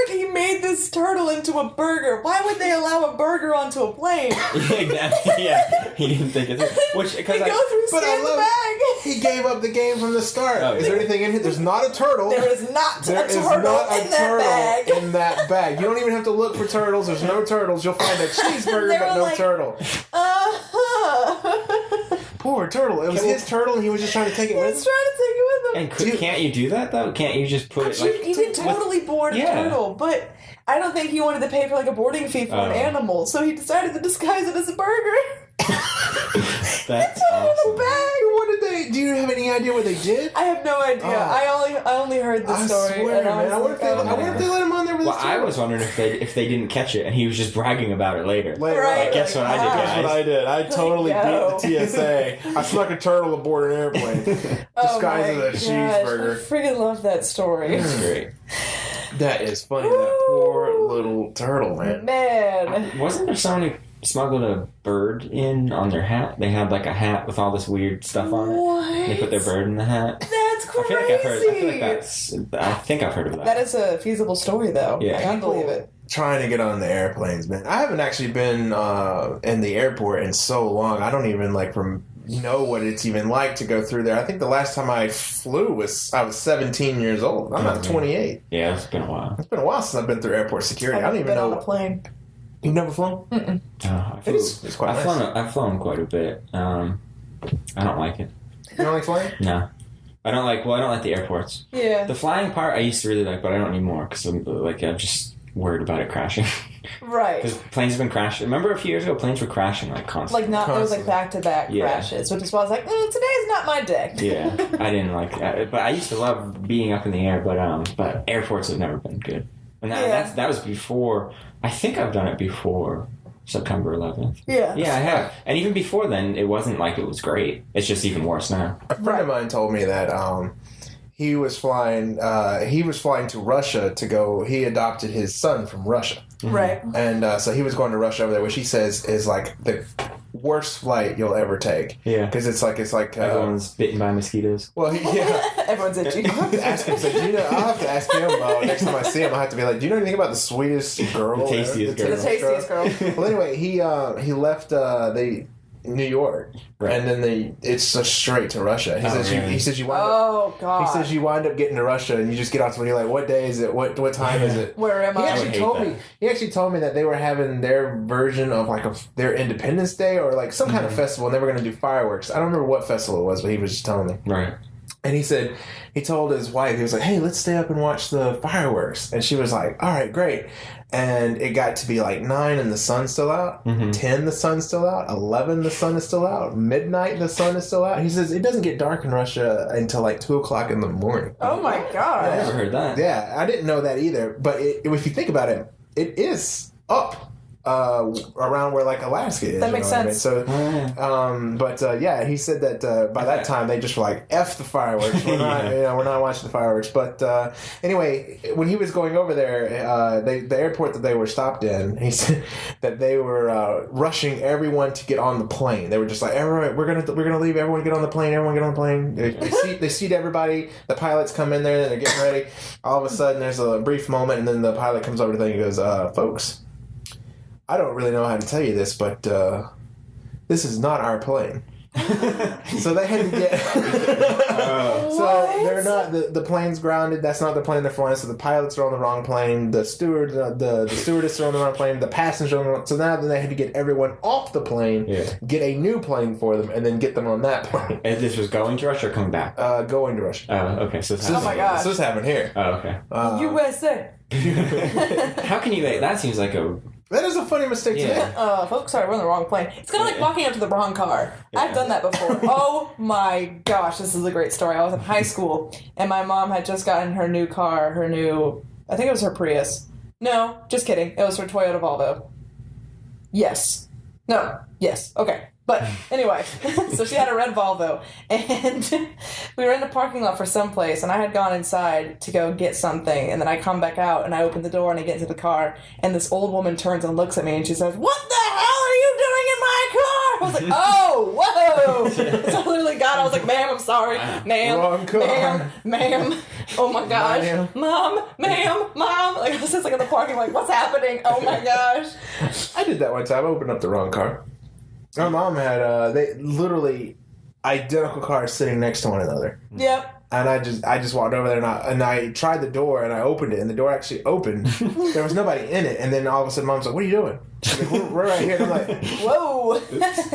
He made this turtle into a burger. Why would they allow a burger onto a plane? Exactly. Yeah, he didn't think it. Which because they go through scan the bag. He gave up the game from the start. Oh, is there anything in here? There's not a turtle. There is not a turtle in that bag. You don't even have to look for turtles. There's no turtles. You'll find a cheeseburger but no turtle. Poor turtle. It was his turtle and he was just trying to take it with him. He was trying to take it with him. And can't you do that though? Can't you just put it like... You can totally board a turtle, but I don't think he wanted to pay for like a boarding fee for an animal, so he decided to disguise it as a burger. That's awesome. In a bag. What did they... Do you have any idea what they did? I have no idea. I only heard the story. I swear, man. I wonder if they let him on there with his turtle. I was wondering if they didn't catch it and he was just bragging about it later. Right. Like, guess what I did, guys? Guess what I did. I totally beat the TSA. I snuck a turtle aboard an airplane. Disguised as a cheeseburger. I freaking love that story. That's great. That is funny. That poor little turtle, man. Man. Wasn't there someone who smuggled a bird in on their hat? They had like a hat with all this weird stuff on it. What? They put their bird in the hat. That's crazy. I think I've heard of that. That is a feasible story, though. Yeah. I can't believe it. Trying to get on the airplanes, man. I haven't actually been in the airport in so long. I don't even know what it's even like to go through there. I think the last time I flew I was 17 years old. I'm not 28. Yeah, it's been a while. It's been a while since I've been through airport security. I don't even know. On a plane. You've never flown? Mm-mm. It's quite nice. I've flown quite a bit. I don't like it. You don't like flying? No. I don't like the airports. Yeah. The flying part I used to really like, but I don't anymore because I'm just worried about it crashing. Right. Because planes have been crashing. Remember a few years ago, planes were crashing constantly. There was back-to-back crashes, which is why I was like, today's not my day. Yeah, I didn't like that. But I used to love being up in the air, but airports have never been good. And that was before, I think I've done it before September 11th. Yeah. Yeah, I have. And even before then, it wasn't like it was great. It's just even worse now. A friend of mine told me that he was flying to Russia to go. He adopted his son from Russia. Right. And so he was going to Russia over there, which he says is like the worst flight you'll ever take. Yeah. Because it's like everyone's bitten by mosquitoes. Well, yeah. Everyone's itchy. I'll have to ask him. So, I'll have to ask him next time I see him. I'll have to be like, do you know anything about the sweetest girl? The tastiest girl. Well, anyway, he left New York, right. And then it's just straight to Russia. He says you wind up. Oh God! He says you wind up getting to Russia, and you just get off to when you're like, what day is it? What time is it? Where am I? He actually told me that they were having their version of their Independence Day or like some kind of festival, and they were going to do fireworks. I don't remember what festival it was, but he was just telling me. Right. And he told his wife, he was like, hey, let's stay up and watch the fireworks. And she was like, all right, great. And it got to be like 9 and the sun's still out. 10, the sun's still out. 11, the sun is still out. Midnight, the sun is still out. He says it doesn't get dark in Russia until like 2 o'clock in the morning. Oh my God. I never heard that. Yeah, I didn't know that either. But if you think about it, it is up. Around where like Alaska is. That makes sense. I mean? So, yeah, he said that by that time they just were like, F the fireworks. We're not, we're not watching the fireworks. But anyway, when he was going over there, the airport that they were stopped in, he said that they were rushing everyone to get on the plane. They were just like, everyone, we're gonna leave. Everyone get on the plane. Everyone get on the plane. They seat everybody. The pilots come in there. They're getting ready. All of a sudden, there's a brief moment, and then the pilot comes over to them and goes, folks, I don't really know how to tell you this, but this is not our plane. So they had to get... So they're not... The plane's grounded. That's not the plane they're flying. So the pilots are on the wrong plane. The stewardess are on the wrong plane. The passengers are on the wrong... So now they had to get everyone off the plane, get a new plane for them, and then get them on that plane. And this was going to Russia or coming back? Going to Russia. Oh, okay. So oh my gosh. So this happened here. Oh, okay. USA. How can you... That seems like a... That is a funny mistake to make. Folks, sorry, we're on the wrong plane. It's kind of like walking up to the wrong car. Yeah. I've done that before. Oh my gosh, this is a great story. I was in high school, and my mom had just gotten her new car, I think it was her Prius. No, just kidding. It was her Toyota Volvo. Yes. No. Yes. Okay. But anyway, so she had a red Volvo, and we were in the parking lot for someplace, and I had gone inside to go get something, and then I come back out, and I open the door, and I get into the car, and this old woman turns and looks at me, and she says, "What the hell are you doing in my car?" I was like, "Oh, whoa!" So I literally got, I was like, "Ma'am, I'm sorry, ma'am, wrong car. ma'am, oh my gosh, ma'am. Mom." Like I was just like in the parking, like, "What's happening? Oh my gosh!" I did that one time. I opened up the wrong car. My mom had they literally identical cars sitting next to one another. Yep. And I just walked over there and I tried the door and I opened it and the door actually opened. There was nobody in it, and then all of a sudden Mom's like, "What are you doing?" She's like, we're right here. And I'm like, "Whoa!"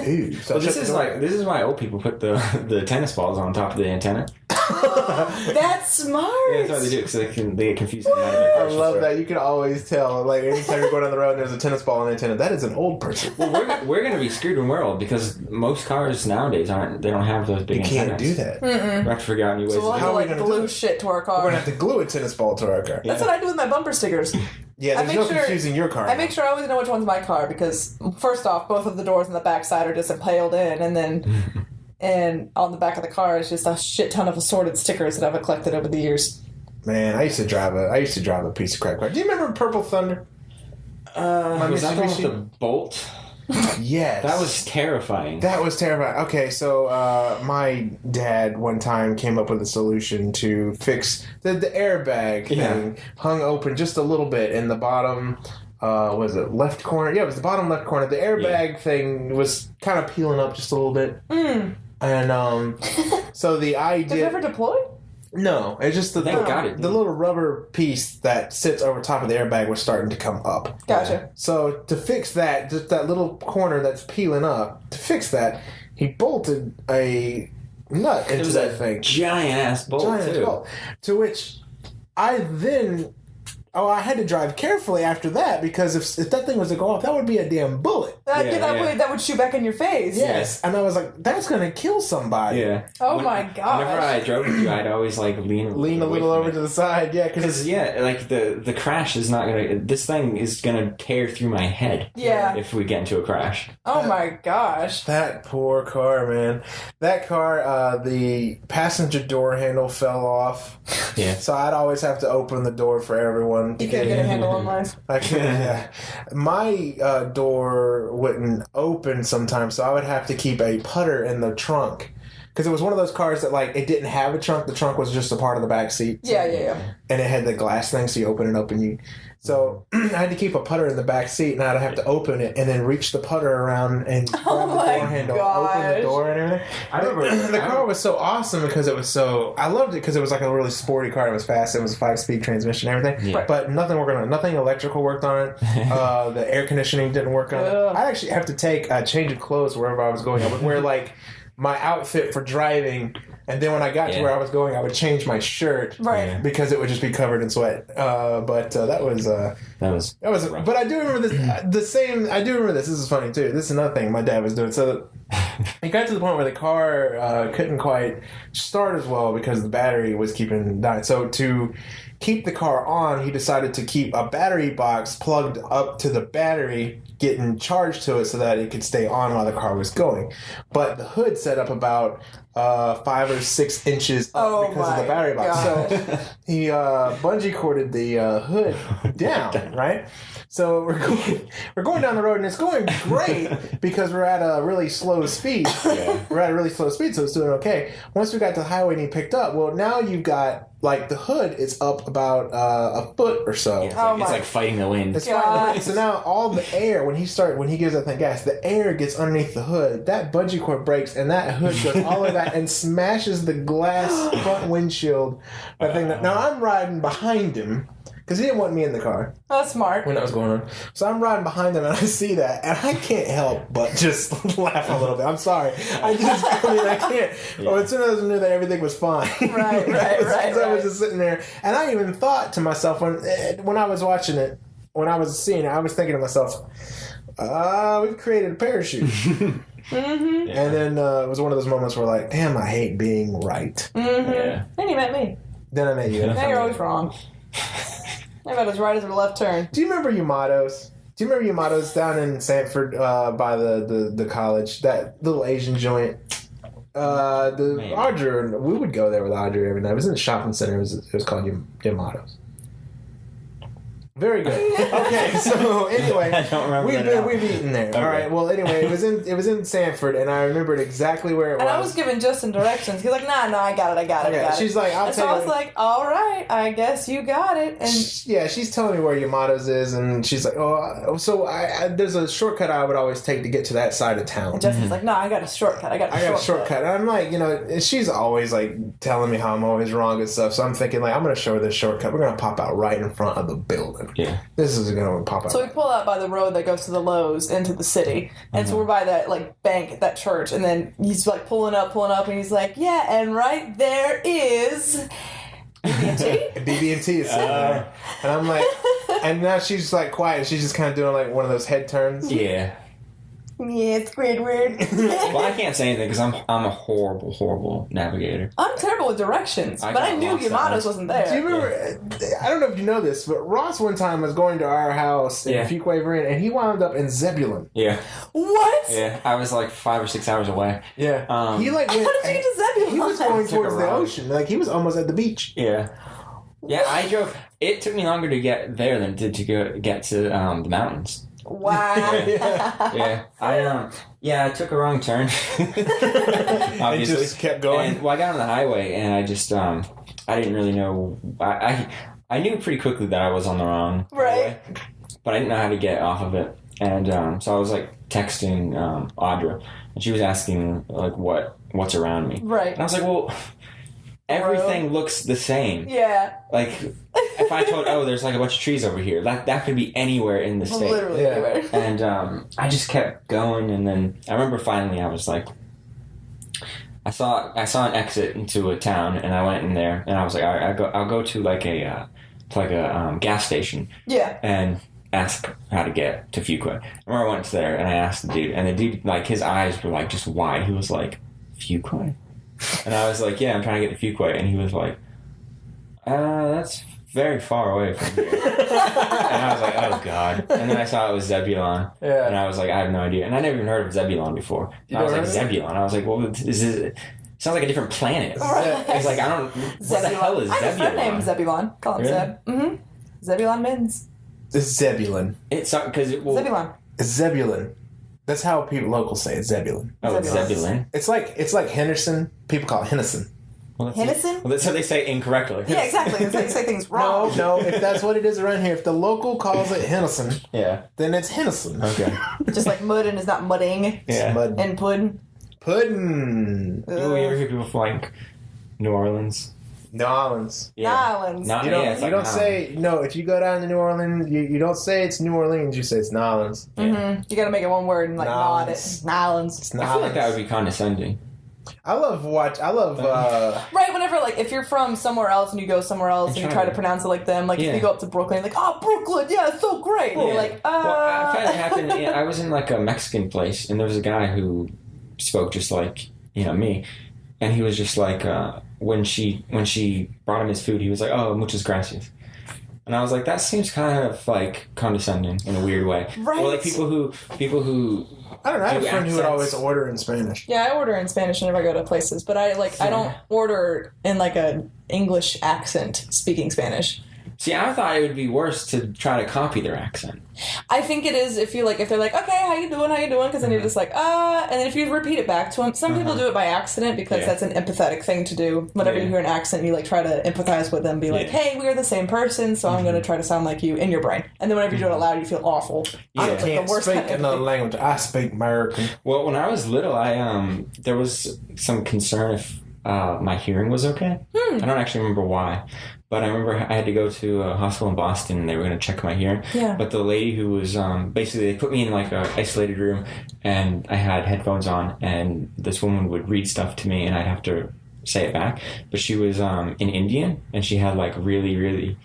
Dude. So this is why old people put the tennis balls on top of the antenna. That's smart. Yeah, that's why they do it, because they get confused. I love that. You can always tell. Like anytime you're going down the road and there's a tennis ball on the antenna, that is an old person. Well, we're going to be screwed when we're old, because most cars nowadays they don't have those big antennas. You can't do that. Mm-mm. We have to figure out new ways. So we'll have to glue shit to our car. We're going to have to glue a tennis ball to our car. That's what I do with my bumper stickers. Yeah, there's no confusing your car. I make sure I always know which one's my car, because first off, both of the doors on the back side are just impaled in, and then and on the back of the car is just a shit ton of assorted stickers that I've collected over the years. Man, I used to drive a piece of crap car. Do you remember Purple Thunder? Was that with the bolt? Yes. That was terrifying. That was terrifying. Okay, so my dad one time came up with a solution to fix the airbag thing. Hung open just a little bit in the bottom, was it left corner? Yeah, it was the bottom left corner. The airbag thing was kind of peeling up just a little bit. And so the idea... Did it ever deploy? No, it's just the little rubber piece that sits over top of the airbag was starting to come up. Gotcha. So to fix that, just that little corner that's peeling up, to fix that, he bolted a nut into that thing. Giant ass bolt too. To which I then... I had to drive carefully after that, because if that thing was to go off, that would be a damn bullet. That would shoot back in your face. Yes. And I was like, that's going to kill somebody. Yeah. My gosh. Whenever I drove with you, I'd always lean a little over to the side. Yeah. Because the crash is not going to... This thing is going to tear through my head. Yeah. If we get into a crash. Oh my gosh. That poor car, man. That car, the passenger door handle fell off. Yeah. So I'd always have to open the door for everyone. You couldn't get a handle on life. I couldn't, yeah. My door wouldn't open sometimes, so I would have to keep a putter in the trunk. Because it was one of those cars that, it didn't have a trunk. The trunk was just a part of the back seat. Yeah. And it had the glass thing, so you open it up and you... So I had to keep a putter in the back seat, and I'd have to open it and then reach the putter around and grab the door handle, open the door and everything. I remember the car was so awesome because it was so... I loved it because it was like a really sporty car. It was fast. It was a 5-speed transmission and everything. Yeah. But nothing electrical worked on it. The air conditioning didn't work on it. I actually have to take a change of clothes wherever I was going. I would wear my outfit for driving And then when I got to where I was going, I would change my shirt, because it would just be covered in sweat. But that was. But I do remember this. I do remember this. This is funny too. This is another thing my dad was doing. So it got to the point where the car couldn't quite start as well because the battery was keeping dying. So to keep the car on, he decided to keep a battery box plugged up to the battery, getting charged to it so that it could stay on while the car was going. But the hood set up about 5 or 6 inches up because of the battery box. So he bungee corded the hood down, right? So we're going down the road, and it's going great because we're at a really slow speed. We're at a really slow speed, so it's doing okay. Once we got to the highway and he picked up, well, now you've got, like, the hood is up about a foot or so. Yeah, it's like fighting the wind. It's fighting the wind. So now all the air, when he gives that thing gas, the air gets underneath the hood. That bungee cord breaks, and that hood goes all of that and smashes the glass front windshield. Now I'm riding behind him. Because he didn't want me in the car. That's smart. When that was going on. So I'm riding behind him and I see that. And I can't help but just laugh a little bit. I'm sorry. I can't. Well, as soon as I knew that everything was fine. Right. I was just sitting there. And I even thought to myself, when I was watching it, when I was seeing it, I was thinking to myself, we've created a parachute. Mm-hmm. And then it was one of those moments where, like, damn, I hate being right. Mm-hmm. Yeah. Then you met me. Then I met you. Now you're always wrong. I bet it's right as a left turn. Do you remember Yamato's? Down in Sanford by the college? That little Asian joint. Audrey, we would go there with Audrey every night. It was in the shopping center. It was called Yamato's. Very good. Okay, so anyway, I don't remember we've eaten there. Okay. All right. Well, anyway, it was in Sanford, and I remembered exactly where it was. And I was giving Justin directions. He's like, "No, I got it." She's like, "I'll tell you." So I was like, "All right, I guess you got it." And she's telling me where Yamato's is, and she's like, "Oh, so there's a shortcut I would always take to get to that side of town." And Justin's like, "No, I got a shortcut. I got a shortcut." And I'm like, she's always like telling me how I'm always wrong and stuff. So I'm thinking, like, I'm going to show her this shortcut. We're going to pop out right in front of the building. Yeah. This is going to pop out. So we pull out by the road that goes to the Lowe's into the city. And so we're by that, like, bank at that church. And then he's, like, pulling up, and he's like, yeah, and right there is BB&T. BB&T is sitting there. And I'm like, and now she's, like, quiet. She's just kind of doing, like, one of those head turns. Yeah. Yeah, it's weird. Well, I can't say anything because I'm a horrible navigator. I'm terrible with directions, but I knew Yamato's wasn't there. Do you remember? I don't know if you know this, but Ross one time was going to our house in Fuquay-Vernon, and he wound up in Zebulon. Yeah. What? Yeah, I was like 5 or 6 hours away. Yeah. He like how did you get to Zebulon? He was going towards the ocean. Like he was almost at the beach. Yeah. Yeah, I drove. It took me longer to get there than it did to get to the mountains. Wow. Yeah. I took a wrong turn. Obviously. It just kept going. And, I got on the highway and I just I didn't really know. I knew pretty quickly that I was on the wrong highway, but I didn't know how to get off of it. And so I was like texting Audra, and she was asking like what's around me. Right. And I was like, well, everything looks the same. Yeah. Like, if I told, there's like a bunch of trees over here, that could be anywhere in the state. Literally anywhere. And I just kept going, and then I remember finally I was like, I saw an exit into a town, and I went in there, and I was like, all right, I'll go to like a gas station. Yeah. And ask how to get to Fuquay. I remember I went there, and I asked the dude, and the dude, like, his eyes were like just wide. He was like, Fuquay? And I was like, yeah, I'm trying to get to Fuquay. And he was like, that's very far away from here. And I was like, oh, God. And then I saw it was Zebulon. Yeah. And I was like, I have no idea. And I never even heard of Zebulon before. And I was like, Zebulon. I was like, well, it sounds like a different planet. Right. I was like, what the hell is Zebulon? I have a friend named Zebulon. Call him Zeb. Mm-hmm. Zebulon Mins. It's Zebulon. It's because Zebulon. It's Zebulon. That's how locals say it, Zebulon. Oh, it's Zebulon. It's like Henderson. People call it Hennessy. Hennessy? Well, that's how they say incorrectly. Yeah, exactly. They say things wrong. No. If that's what it is around here, if the local calls it Hennessy, then it's Hennessy. Okay. Just like muddin is not mudding. Yeah. Mud. And puddin. Puddin. You ever hear people from like New Orleans? New Orleans. Yeah. New Orleans. You don't say, if you go down to New Orleans, you don't say it's New Orleans, you say it's New Orleans. Mm-hmm. You gotta make it one word and like nod it. New Orleans. I feel like that would be condescending. I love right, whenever, like, if you're from somewhere else and you go somewhere else and you try to pronounce it like them, like, if you go up to Brooklyn, you're like, oh, Brooklyn, yeah, it's so great. And you're like, Well, I've had it happen. I was in, like, a Mexican place, and there was a guy who spoke just like, me, and he was just like, when she brought him his food, he was like, oh, muchas gracias. And I was like, that seems kind of, like, condescending in a weird way. Right. Or, like, people who I don't know. I have a friend who would always order in Spanish. Yeah, I order in Spanish whenever I go to places, but I don't order in, like, a English accent speaking Spanish. See, I thought it would be worse to try to copy their accent. I think it is if they're like, okay, how you doing? Because then you're just like, and then if you repeat it back to them, some people do it by accident because that's an empathetic thing to do. Whenever you hear an accent, you, like, try to empathize with them, be like, hey, we're the same person, so I'm going to try to sound like you in your brain. And then whenever you do it aloud, you feel awful. I can't speak another language. I speak American. Well, when I was little, there was some concern if my hearing was okay. I don't actually remember why. But I remember I had to go to a hospital in Boston, and they were going to check my hearing. Yeah. But the lady who was, basically, they put me in, like, an isolated room, and I had headphones on, and this woman would read stuff to me, and I'd have to say it back. But she was in Indian, and she had, like, really, really,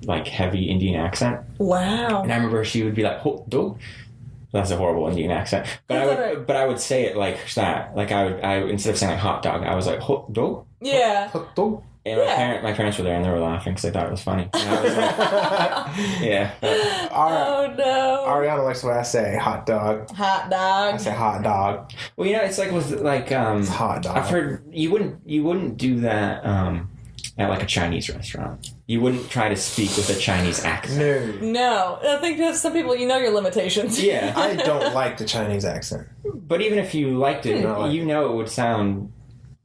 like, heavy Indian accent. Wow. And I remember she would be like, ho, do. That's a horrible Indian accent. But I would say it like that. Like, I instead of saying, like, hot dog, I was like, hot dog. Yeah. Hot dog. And my parents were there, and they were laughing because they thought it was funny. And I was like, yeah. Oh, no. Arianna likes the way I say hot dog. Hot dog. I say hot dog. Well, it's like with, like, it's hot dog. I've heard you wouldn't do that at, like, a Chinese restaurant. You wouldn't try to speak with a Chinese accent. No. I think that some people, your limitations. Yeah. I don't like the Chinese accent. But even if you liked it, it would sound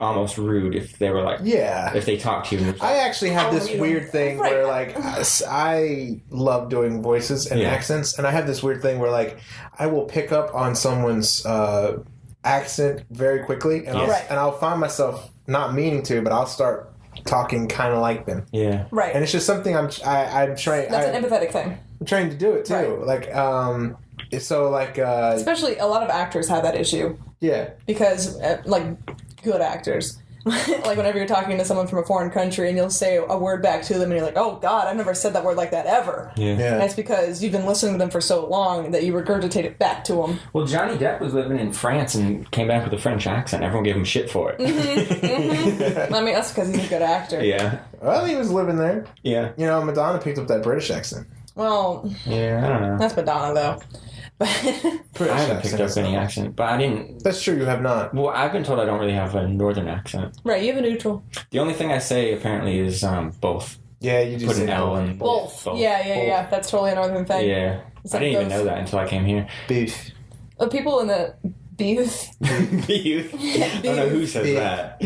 almost rude if they were like, if they talked to you. I actually have this weird thing where, like, I love doing voices and accents, and I have this weird thing where, like, I will pick up on someone's accent very quickly, and I'll find myself not meaning to, but I'll start talking kind of like them. Yeah. Right. And it's just something I'm trained. That's an empathetic thing. I'm trained to do it too. Right. Like, so, like, especially a lot of actors have that issue. Yeah. Because, like, good actors. Like, whenever you're talking to someone from a foreign country and you'll say a word back to them and you're like, oh, God, I've never said that word like that ever. Yeah. And that's because you've been listening to them for so long that you regurgitate it back to them. Well, Johnny Depp was living in France and came back with a French accent. Everyone gave him shit for it. I mean, that's because he's a good actor. Yeah. Well, he was living there. Yeah. Madonna picked up that British accent. Well, yeah, I don't know. That's Madonna, though. I haven't picked up any accent, but I didn't... That's true, you have not. Well, I've been told I don't really have a northern accent. Right, you have a neutral. The only thing I say, apparently, is both. Yeah, you do put say an L in both. Yeah. That's totally a northern thing. Yeah. I didn't even know that until I came here. Beef. People in the... Beef? Beef? I don't know who says that.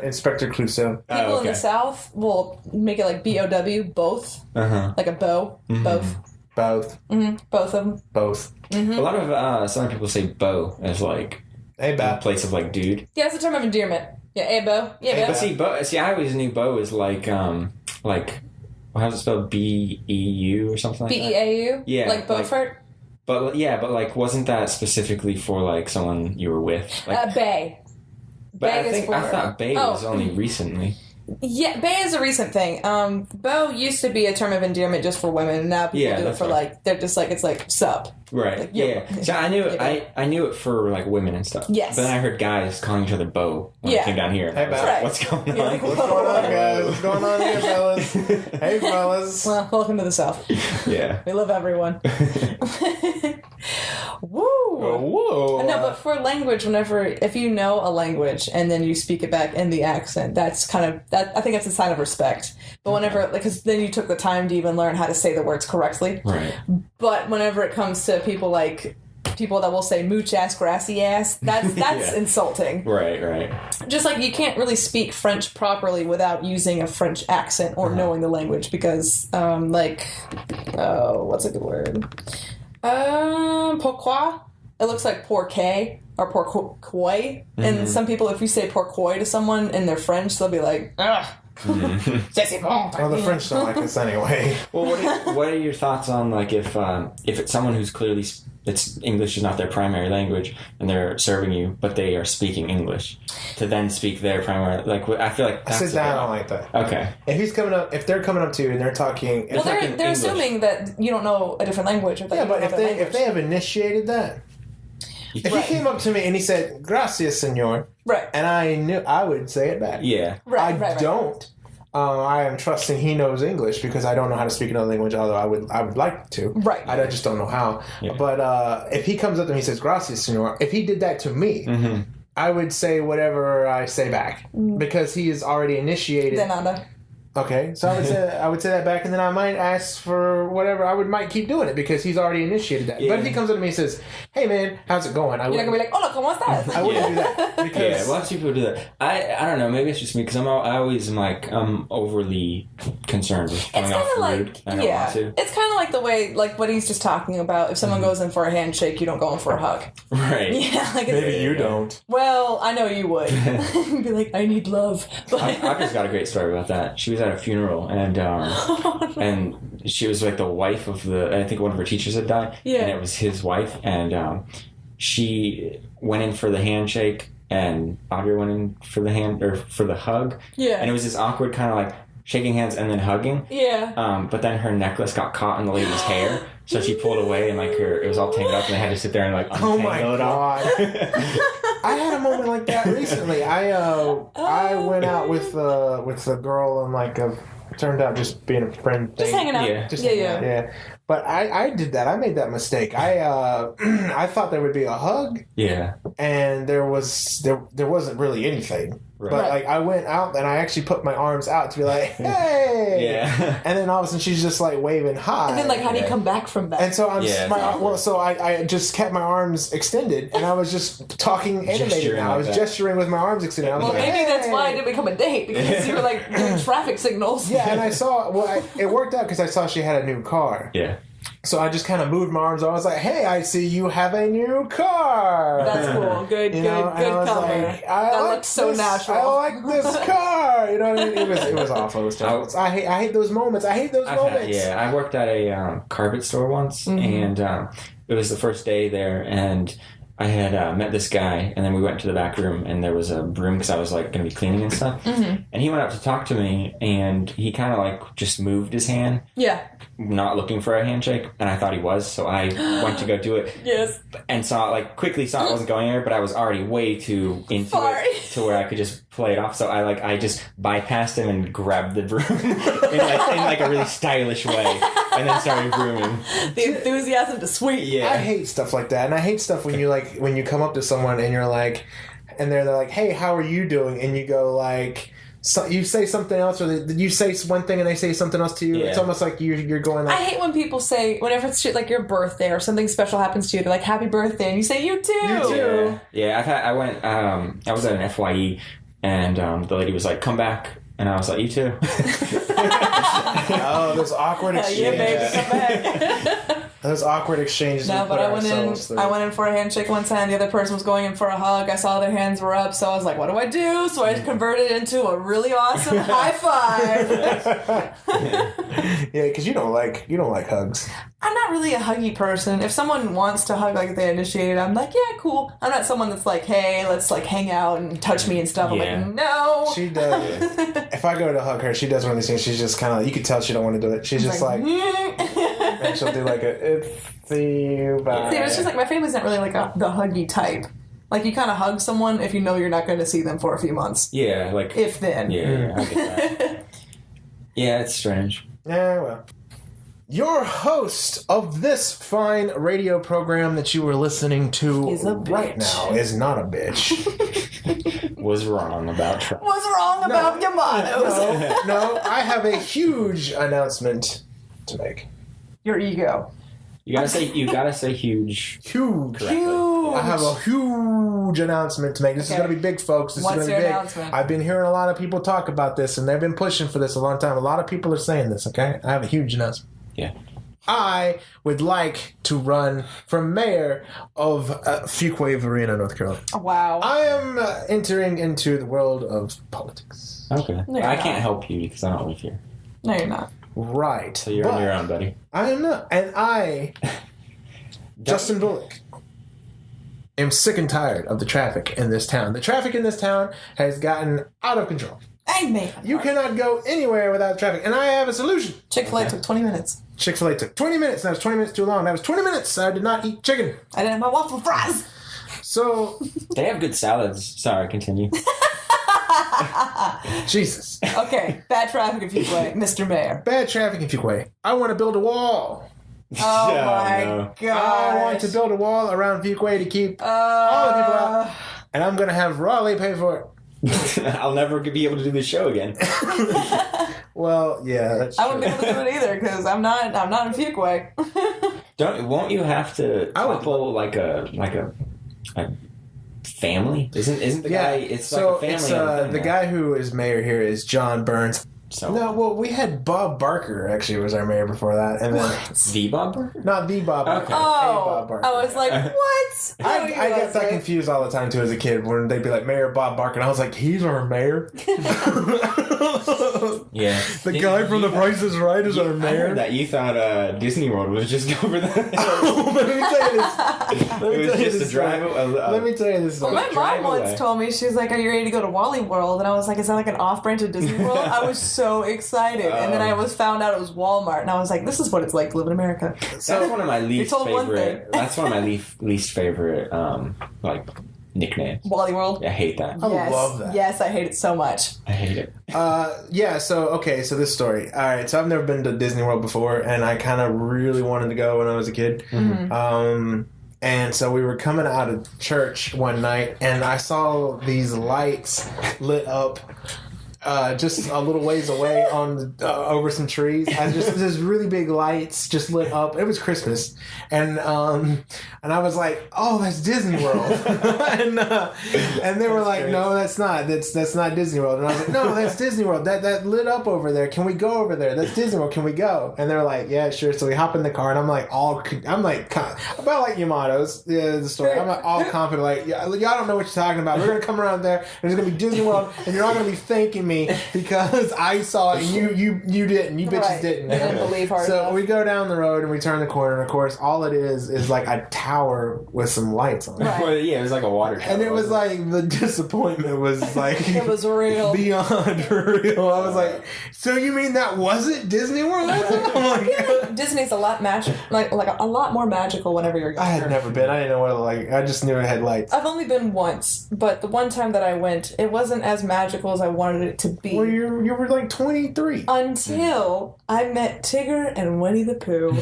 Inspector Clouseau. People in the South will make it like B-O-W, both. Like a bow. Mm-hmm. Both. Both. Mm-hmm. Both of them. Both. Mm-hmm. A lot of Southern people say beau as, like, a place of, like, dude. Yeah, it's a term of endearment. Yeah, hey, beau. Yeah, But see, I always knew beau is like, how's it spelled? B-E-U or something like that? B-E-A-U? Yeah. Like Beaufort? But like, wasn't that specifically for, like, someone you were with? Like, bae. But I thought bae was only recently. Yeah, bae is a recent thing. Beau used to be a term of endearment just for women, and now people do it for, like, they're just like, it's like, sup. Right. Like, yeah. So I knew it. I knew it for, like, women and stuff. Yes. But then I heard guys calling each other beau when I came down here. Hey, like, what's going on? Like, what's going on, guys? What's going on here, fellas? Hey, fellas. Well, welcome to the South. Yeah. We love everyone. Woo! Oh, whoa! No, but for language, if you know a language and then you speak it back in the accent, that's kind of that. I think that's a sign of respect. But whenever, because then you took the time to even learn how to say the words correctly. Right. But whenever it comes to people that will say mooch ass, grassy ass, that's insulting. Right. Just like you can't really speak French properly without using a French accent or knowing the language because, what's a good word? Pourquoi? It looks like pourquoi or pourquoi. And some people, if you say pourquoi to someone and they're French, they'll be like, ugh. Well, the French don't like us anyway. Well, what are your thoughts on, like, if it's someone who's clearly it's English is not their primary language, and they're serving you, but they are speaking English, to then speak their primary. Like, I feel like that's I don't like that. Okay. If they're coming up to you and they're talking, well, they're assuming that you don't know a different language. Or that yeah, but if they have initiated that, if he came up to me and he said "Gracias, señor," right, and I knew, I would say it back. Yeah, I don't. I am trusting he knows English because I don't know how to speak another language, although I would like to. Right. I just don't know how. Yeah. But if he comes up to me and says, "Gracias, señor," if he did that to me, I would say whatever I say back because he is already initiated. De nada. Okay, so I would say that back, and then I might ask for whatever. Might keep doing it because he's already initiated that. Yeah. But if he comes up to me and says, "Hey man, how's it going?" You're not gonna be like, "Hola, ¿cómo estás?" I wouldn't do that because lots of people do that. I don't know. Maybe it's just me because I always am like I'm overly concerned with coming off rude. I don't want to. It's kind of like the way like what he's just talking about. If someone goes in for a handshake, you don't go in for a hug. Right. Yeah. Like maybe you don't. Well, I know you would. Be like, I need love. But I've just got a great story about that. She was at a funeral and and she was like the wife of I think one of her teachers had died. Yeah. And it was his wife, and she went in for the handshake and Audrey went in for the hug. Yeah. And it was this awkward kind of like shaking hands and then hugging. Yeah. But then her necklace got caught in the lady's hair, so she pulled away and like it was all tangled up, and they had to sit there and like untangle it all. I had a moment like that recently. I went out with a girl and like turned out just being a friend thing. Just hanging out. Yeah. But I did that. I made that mistake. I thought there would be a hug. Yeah. And there wasn't really anything. Right. But like I went out and I actually put my arms out to be like, hey. Yeah. And then all of a sudden she's just like waving hi. And then like how do you come back from that? And so I just kept my arms extended and I was just talking animated now. I was gesturing with my arms extended. I was maybe hey. that's why it didn't become a date because you were like doing traffic signals. Yeah, and I saw it worked out because I saw she had a new car. Yeah. So I just kind of moved my arms. I was like, "Hey, I see you have a new car." That's cool. Good cover. Like, that looks so natural. I like this car. You know what I mean? It was awful. It was terrible. I hate those moments. I worked at a carpet store once, and it was the first day there, and I had met this guy, and then we went to the back room, and there was a broom because I was like going to be cleaning and stuff. And he went up to talk to me, and he kind of like just moved his hand. Yeah. Not looking for a handshake, and I thought he was, so I went to go do it. Yes. And quickly saw it wasn't going anywhere, but I was already way too into it to where I could just play it off. So I just bypassed him and grabbed the broom in like a really stylish way, and then started brooming. The enthusiasm to sweep. Yeah. I hate stuff like that, and I hate stuff when you come up to someone and you're like, and they're like, "Hey, how are you doing?" And you go like. So you say something else, or you say one thing and they say something else to you. Yeah. It's almost like you're going like... I hate when people say, whenever it's like your birthday or something special happens to you, they're like, "Happy birthday," and you say, "You too." You too. Yeah. I was at an FYE, and the lady was like, "Come back," and I was like, "You too." Oh, those awkward exchanges. Yeah, baby, come back. Those awkward exchanges. No, but I went in for a handshake one time. The other person was going in for a hug. I saw their hands were up, so I was like, "What do I do?" So I converted it into a really awesome high five. Yeah, because you don't like hugs. I'm not really a huggy person. If someone wants to hug, like they initiated, I'm like, yeah, cool. I'm not someone that's like, "Hey, let's like hang out and touch me and stuff." I'm like, no. She does. If I go to hug her, she does one of these things. She's just kind of, you can tell she don't want to do it. She's just like and she'll do like see you, bye. See, it's just like my family's not really like the huggy type. Like you kind of hug someone if you know you're not going to see them for a few months. Yeah, like if then. Yeah, I get that. Yeah, it's strange. Yeah, well. Your host of this fine radio program that you were listening to right now is not a bitch. Was wrong about Trump. Was wrong about Yamanos. No, I have a huge announcement to make. Your ego. You gotta say huge. Huge. Huge. I have a huge announcement to make. This is going to be big, folks. This is going to be big. Announcement? I've been hearing a lot of people talk about this, and they've been pushing for this a long time. A lot of people are saying this, okay? I have a huge announcement. Yeah. I would like to run for mayor of Fuquay, Arianna, North Carolina. Wow. I am entering into the world of politics. Okay. No, I can't help you because I don't live here. No, you're not. Right. So you're on your own, buddy. I am not. And I Justin Bullock. I'm sick and tired of the traffic in this town. The traffic in this town has gotten out of control. Amen. You cannot go anywhere without traffic, and I have a solution. Chick-fil-A took 20 minutes. Chick-fil-A took 20 minutes. That was 20 minutes too long. That was 20 minutes. I did not eat chicken. I didn't have my waffle fries. So they have good salads. Sorry, continue. Jesus. Okay, bad traffic in Fuquay, Mr. Mayor. Bad traffic in Fuquay. I want to build a wall. Oh my god! I want to build a wall around Fuquay to keep all the people out, and I'm gonna have Raleigh pay for it. I'll never be able to do the show again. Well, yeah, that's I wouldn't be able to do it either because I'm not in Fuquay. Won't you have to couple like a family? Isn't the guy? It's so like a family. It's the guy who is mayor here is John Burns. So no, well, we had Bob Barker actually was our mayor before that, and then the Bob Barker, not the Bob Barker. Okay. Oh, Bob Barker. I was like, what? I get that confused all the time too as a kid when they'd be like Mayor Bob Barker, and I was like, he's our mayor. Yeah, the guy from The Price is Right is our mayor. I heard that you thought Disney World was just over there. Let me tell you this. It was just a drive. Let me tell you this. Well, my mom once told me, she was like, "Are you ready to go to Wally World?" And I was like, "Is that like an off branch of Disney World?" I was so excited, and then I found out it was Walmart, and I was like, "This is what it's like to live in America." So that's one of my least favorite. That's one of my least favorite like nicknames. Wally World. I hate that. I love that. Yes, I hate it so much. I hate it. Yeah. So this story. All right. So I've never been to Disney World before, and I kind of really wanted to go when I was a kid. Mm-hmm. And so we were coming out of church one night, and I saw these lights lit up. Just a little ways away on over some trees. There's really big lights just lit up. It was Christmas, and I was like, "Oh, that's Disney World," and they were like, "No, that's not. That's not Disney World." And I was like, "No, that's Disney World. That lit up over there. Can we go over there? That's Disney World. Can we go?" And they were like, "Yeah, sure." So we hop in the car, and I'm like about like Yamato's the story. I'm like all confident, like y'all don't know what you're talking about. We're gonna come around there, and there's gonna be Disney World, and you're not gonna be thanking me because I saw it and you didn't. You bitches didn't. You didn't believe hard enough. So we go down the road and we turn the corner, and of course all it is like a tower with some lights on it. Right. Well, yeah, it was like a water tower. And it was like the disappointment was like it was real. Beyond real. I was like, so you mean that wasn't Disney World? Disney's a lot like a lot more magical whenever you're younger. I had never been. I didn't know what I just knew it had lights. I've only been once, but the one time that I went, it wasn't as magical as I wanted it to be. Well, you were like 23. Until I met Tigger and Winnie the Pooh.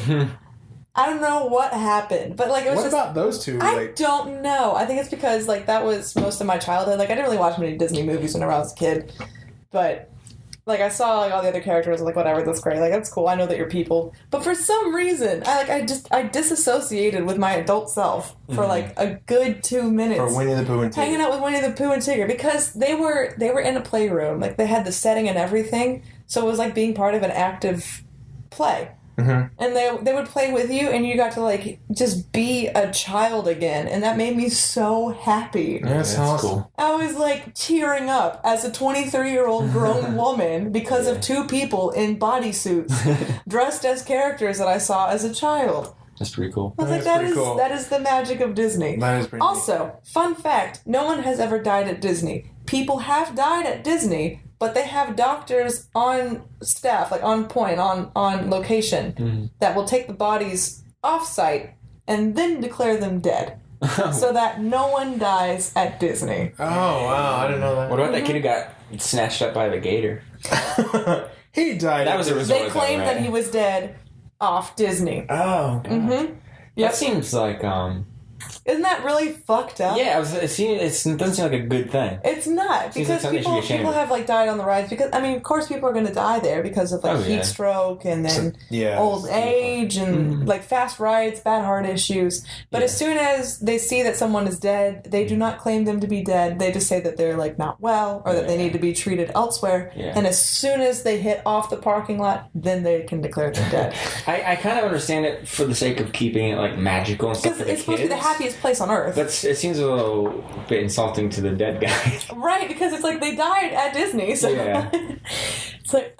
I don't know what happened, but like it was What about those two? I don't know. I think it's because like that was most of my childhood. Like I didn't really watch many Disney movies whenever I was a kid, but like I saw like all the other characters. Like whatever, that's great. Like that's cool. I know that you're people, but for some reason, I disassociated with my adult self for like a good 2 minutes. For Winnie the Pooh and Tigger. Hanging out with Winnie the Pooh and Tigger because they were in a playroom. Like they had the setting and everything, so it was like being part of an active play. Mm-hmm. And they would play with you, and you got to like just be a child again, and that made me so happy. Yeah, that's awesome. Cool. I was like tearing up as a 23-year-old grown woman because of two people in bodysuits dressed as characters that I saw as a child. That's pretty cool. I was like, that is the magic of Disney. That is pretty Also, fun fact, no one has ever died at Disney. People have died at Disney, but they have doctors on staff, like on point, on location, that will take the bodies off-site and then declare them dead. So that no one dies at Disney. Oh, wow. I didn't know that. What about that kid who got snatched up by the gator? He died. That was a resort. They claimed that he was dead off Disney. Oh, God. That seems like Isn't that really fucked up? Yeah, it doesn't seem like a good thing. It's not, because people have like died on the rides because I mean, of course, people are going to die there because of like heat stroke and then old age and like fast rides, bad heart issues. But as soon as they see that someone is dead, they do not claim them to be dead. They just say that they're like not well or that they need to be treated elsewhere. Yeah. And as soon as they hit off the parking lot, then they can declare them dead. I kind of understand it for the sake of keeping it like magical and stuff for the kids. It's supposed to be the happiest place on earth. But it seems a little bit insulting to the dead guy. Right, because it's like they died at Disney, so it's like,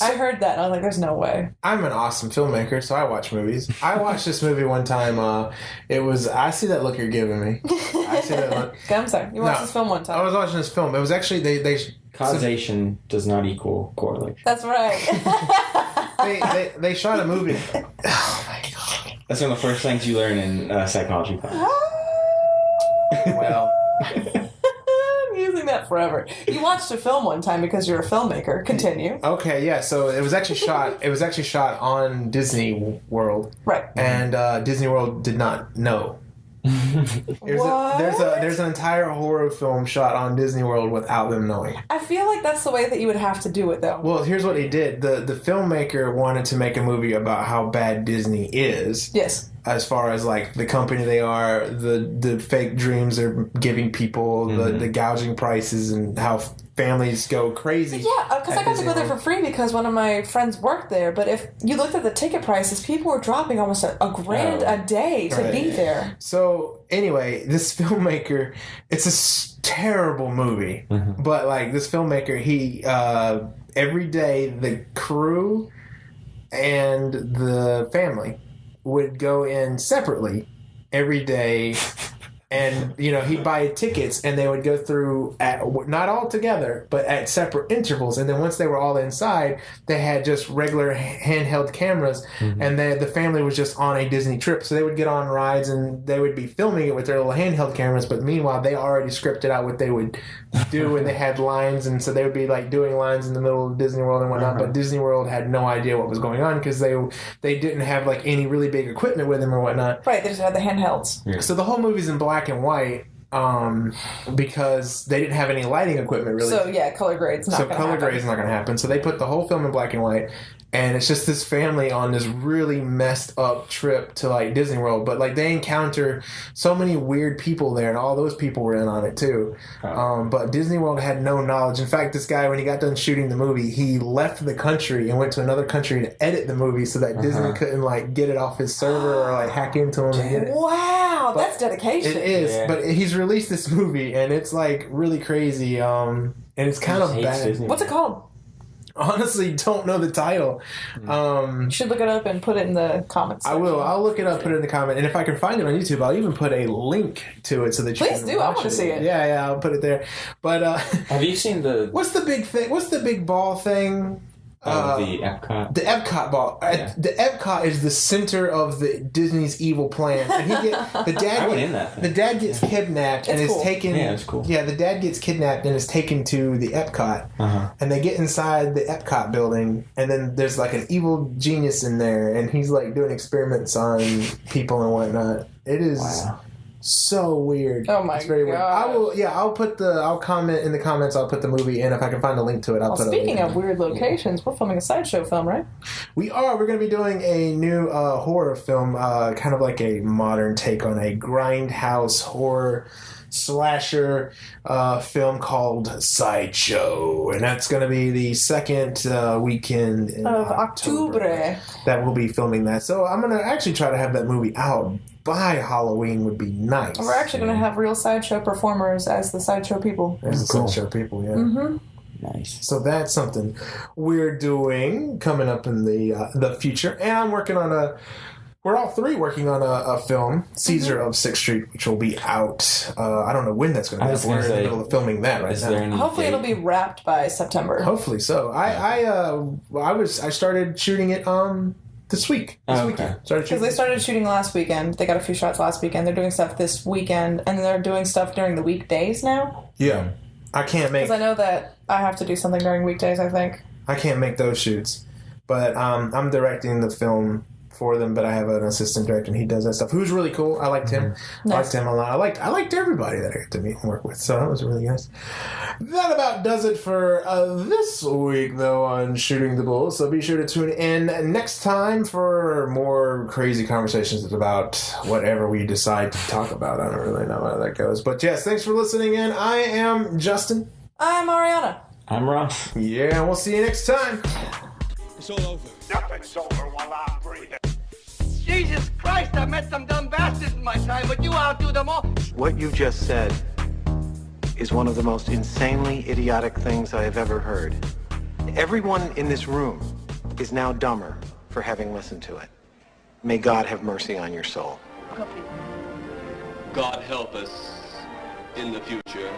I heard that, and I was like, there's no way. I'm an awesome filmmaker, so I watch movies. I watched this movie one time. It was, I see that look you're giving me. I see that look. I'm sorry. You watched this film one time. I was watching this film. It was actually, they causation does not equal correlation. That's right. they shot a movie. Oh my god. That's one of the first things you learn in psychology class. Well, I'm using that forever. You watched a film one time because you're a filmmaker. Continue. Okay, yeah. So it was actually shot. It was actually shot on Disney World, right? And Disney World did not know. There's an entire horror film shot on Disney World without them knowing. I feel like that's the way that you would have to do it, though. Well, here's what he did. The filmmaker wanted to make a movie about how bad Disney is. Yes. As far as like the company they are, the fake dreams they're giving people, the gouging prices, and how families go crazy. Yeah, because I got to go there for free because one of my friends worked there. But if you looked at the ticket prices, people were dropping almost a $1,000 a day to be there. So anyway, this filmmaker, it's a terrible movie, but like this filmmaker, he every day the crew and the family would go in separately every day. And, you know, he'd buy tickets and they would go through, not all together, but at separate intervals. And then once they were all inside, they had just regular handheld cameras. And the family was just on a Disney trip. So they would get on rides and they would be filming it with their little handheld cameras. But meanwhile, they already scripted out what they would do and they had lines. And so they would be like doing lines in the middle of Disney World and whatnot. But Disney World had no idea what was going on because they didn't have like any really big equipment with them or whatnot. Right, they just had the handhelds. Yeah. So the whole movie's in black and white because they didn't have any lighting equipment really. So yeah, color grade's not going to happen. So color grade's not going to happen. So they put the whole film in black and white. And it's just this family on this really messed up trip to like Disney World. But like they encounter so many weird people there, and all those people were in on it too. But Disney World had no knowledge. In fact, this guy, when he got done shooting the movie, he left the country and went to another country to edit the movie so that Disney couldn't like get it off his server or like hack into him and get it. Wow, that's dedication. It is, but he's released this movie and it's like really crazy. And it's kind of bad. What's it called? Honestly, don't know the title. You should look it up and put it in the comments. I will. I'll look it up, put it in the comment, and if I can find it on YouTube, I'll even put a link to it so that you Please can do. watch I want to see it. Yeah, I'll put it there. But have you seen the? What's the big thing? What's the big ball thing? The Epcot. The Epcot ball. Yeah. The Epcot is the center of the Disney's evil plan. And the dad gets kidnapped and is taken. Yeah, it's cool. Yeah, the dad gets kidnapped and is taken to the Epcot. And they get inside the Epcot building, and then there's like an evil genius in there, and he's like doing experiments on people and whatnot. It is. Wow. So weird. Oh my it's very God. Weird. I'll comment in the comments. I'll put the movie in if I can find a link to it. I'll put speaking of weird locations, we're filming a sideshow film, right? We are. We're going to be doing a new horror film, kind of like a modern take on a grindhouse horror slasher film called Sideshow, and that's going to be the second weekend in October that we'll be filming that. So I'm going to actually try to have that movie out by Halloween would be nice. We're actually going to have real sideshow performers as the sideshow people. As the sideshow people, yeah. Nice. So that's something we're doing coming up in the future. And I'm working on we're all three working on a film, Caesar of 6th Street, which will be out. I don't know when that's going to be. We're in the middle of filming that right now. Hopefully it'll be wrapped by September. Hopefully so. I started shooting it this week. Weekend. Because they started shooting last weekend. They got a few shots last weekend. They're doing stuff this weekend, and they're doing stuff during the weekdays now. Yeah. I can't make... Because I know that I have to do something during weekdays, I think. I can't make those shoots. But I'm directing the film for them, but I have an assistant director, and he does that stuff. Who's really cool. I liked him. Nice. I liked him a lot. I liked everybody that I got to meet and work with, so that was really nice. That about does it for this week, though, on Shooting the Bull. So be sure to tune in next time for more crazy conversations about whatever we decide to talk about. I don't really know how that goes. But yes, thanks for listening in. I am Justin. I'm Arianna. I'm Ross. Yeah, we'll see you next time. It's all over. Nothing's over while I'm breathing. Jesus Christ, I met some dumb bastards in my time, but you outdo them all. What you just said is one of the most insanely idiotic things I have ever heard. Everyone in this room is now dumber for having listened to it. May God have mercy on your soul. God help us in the future.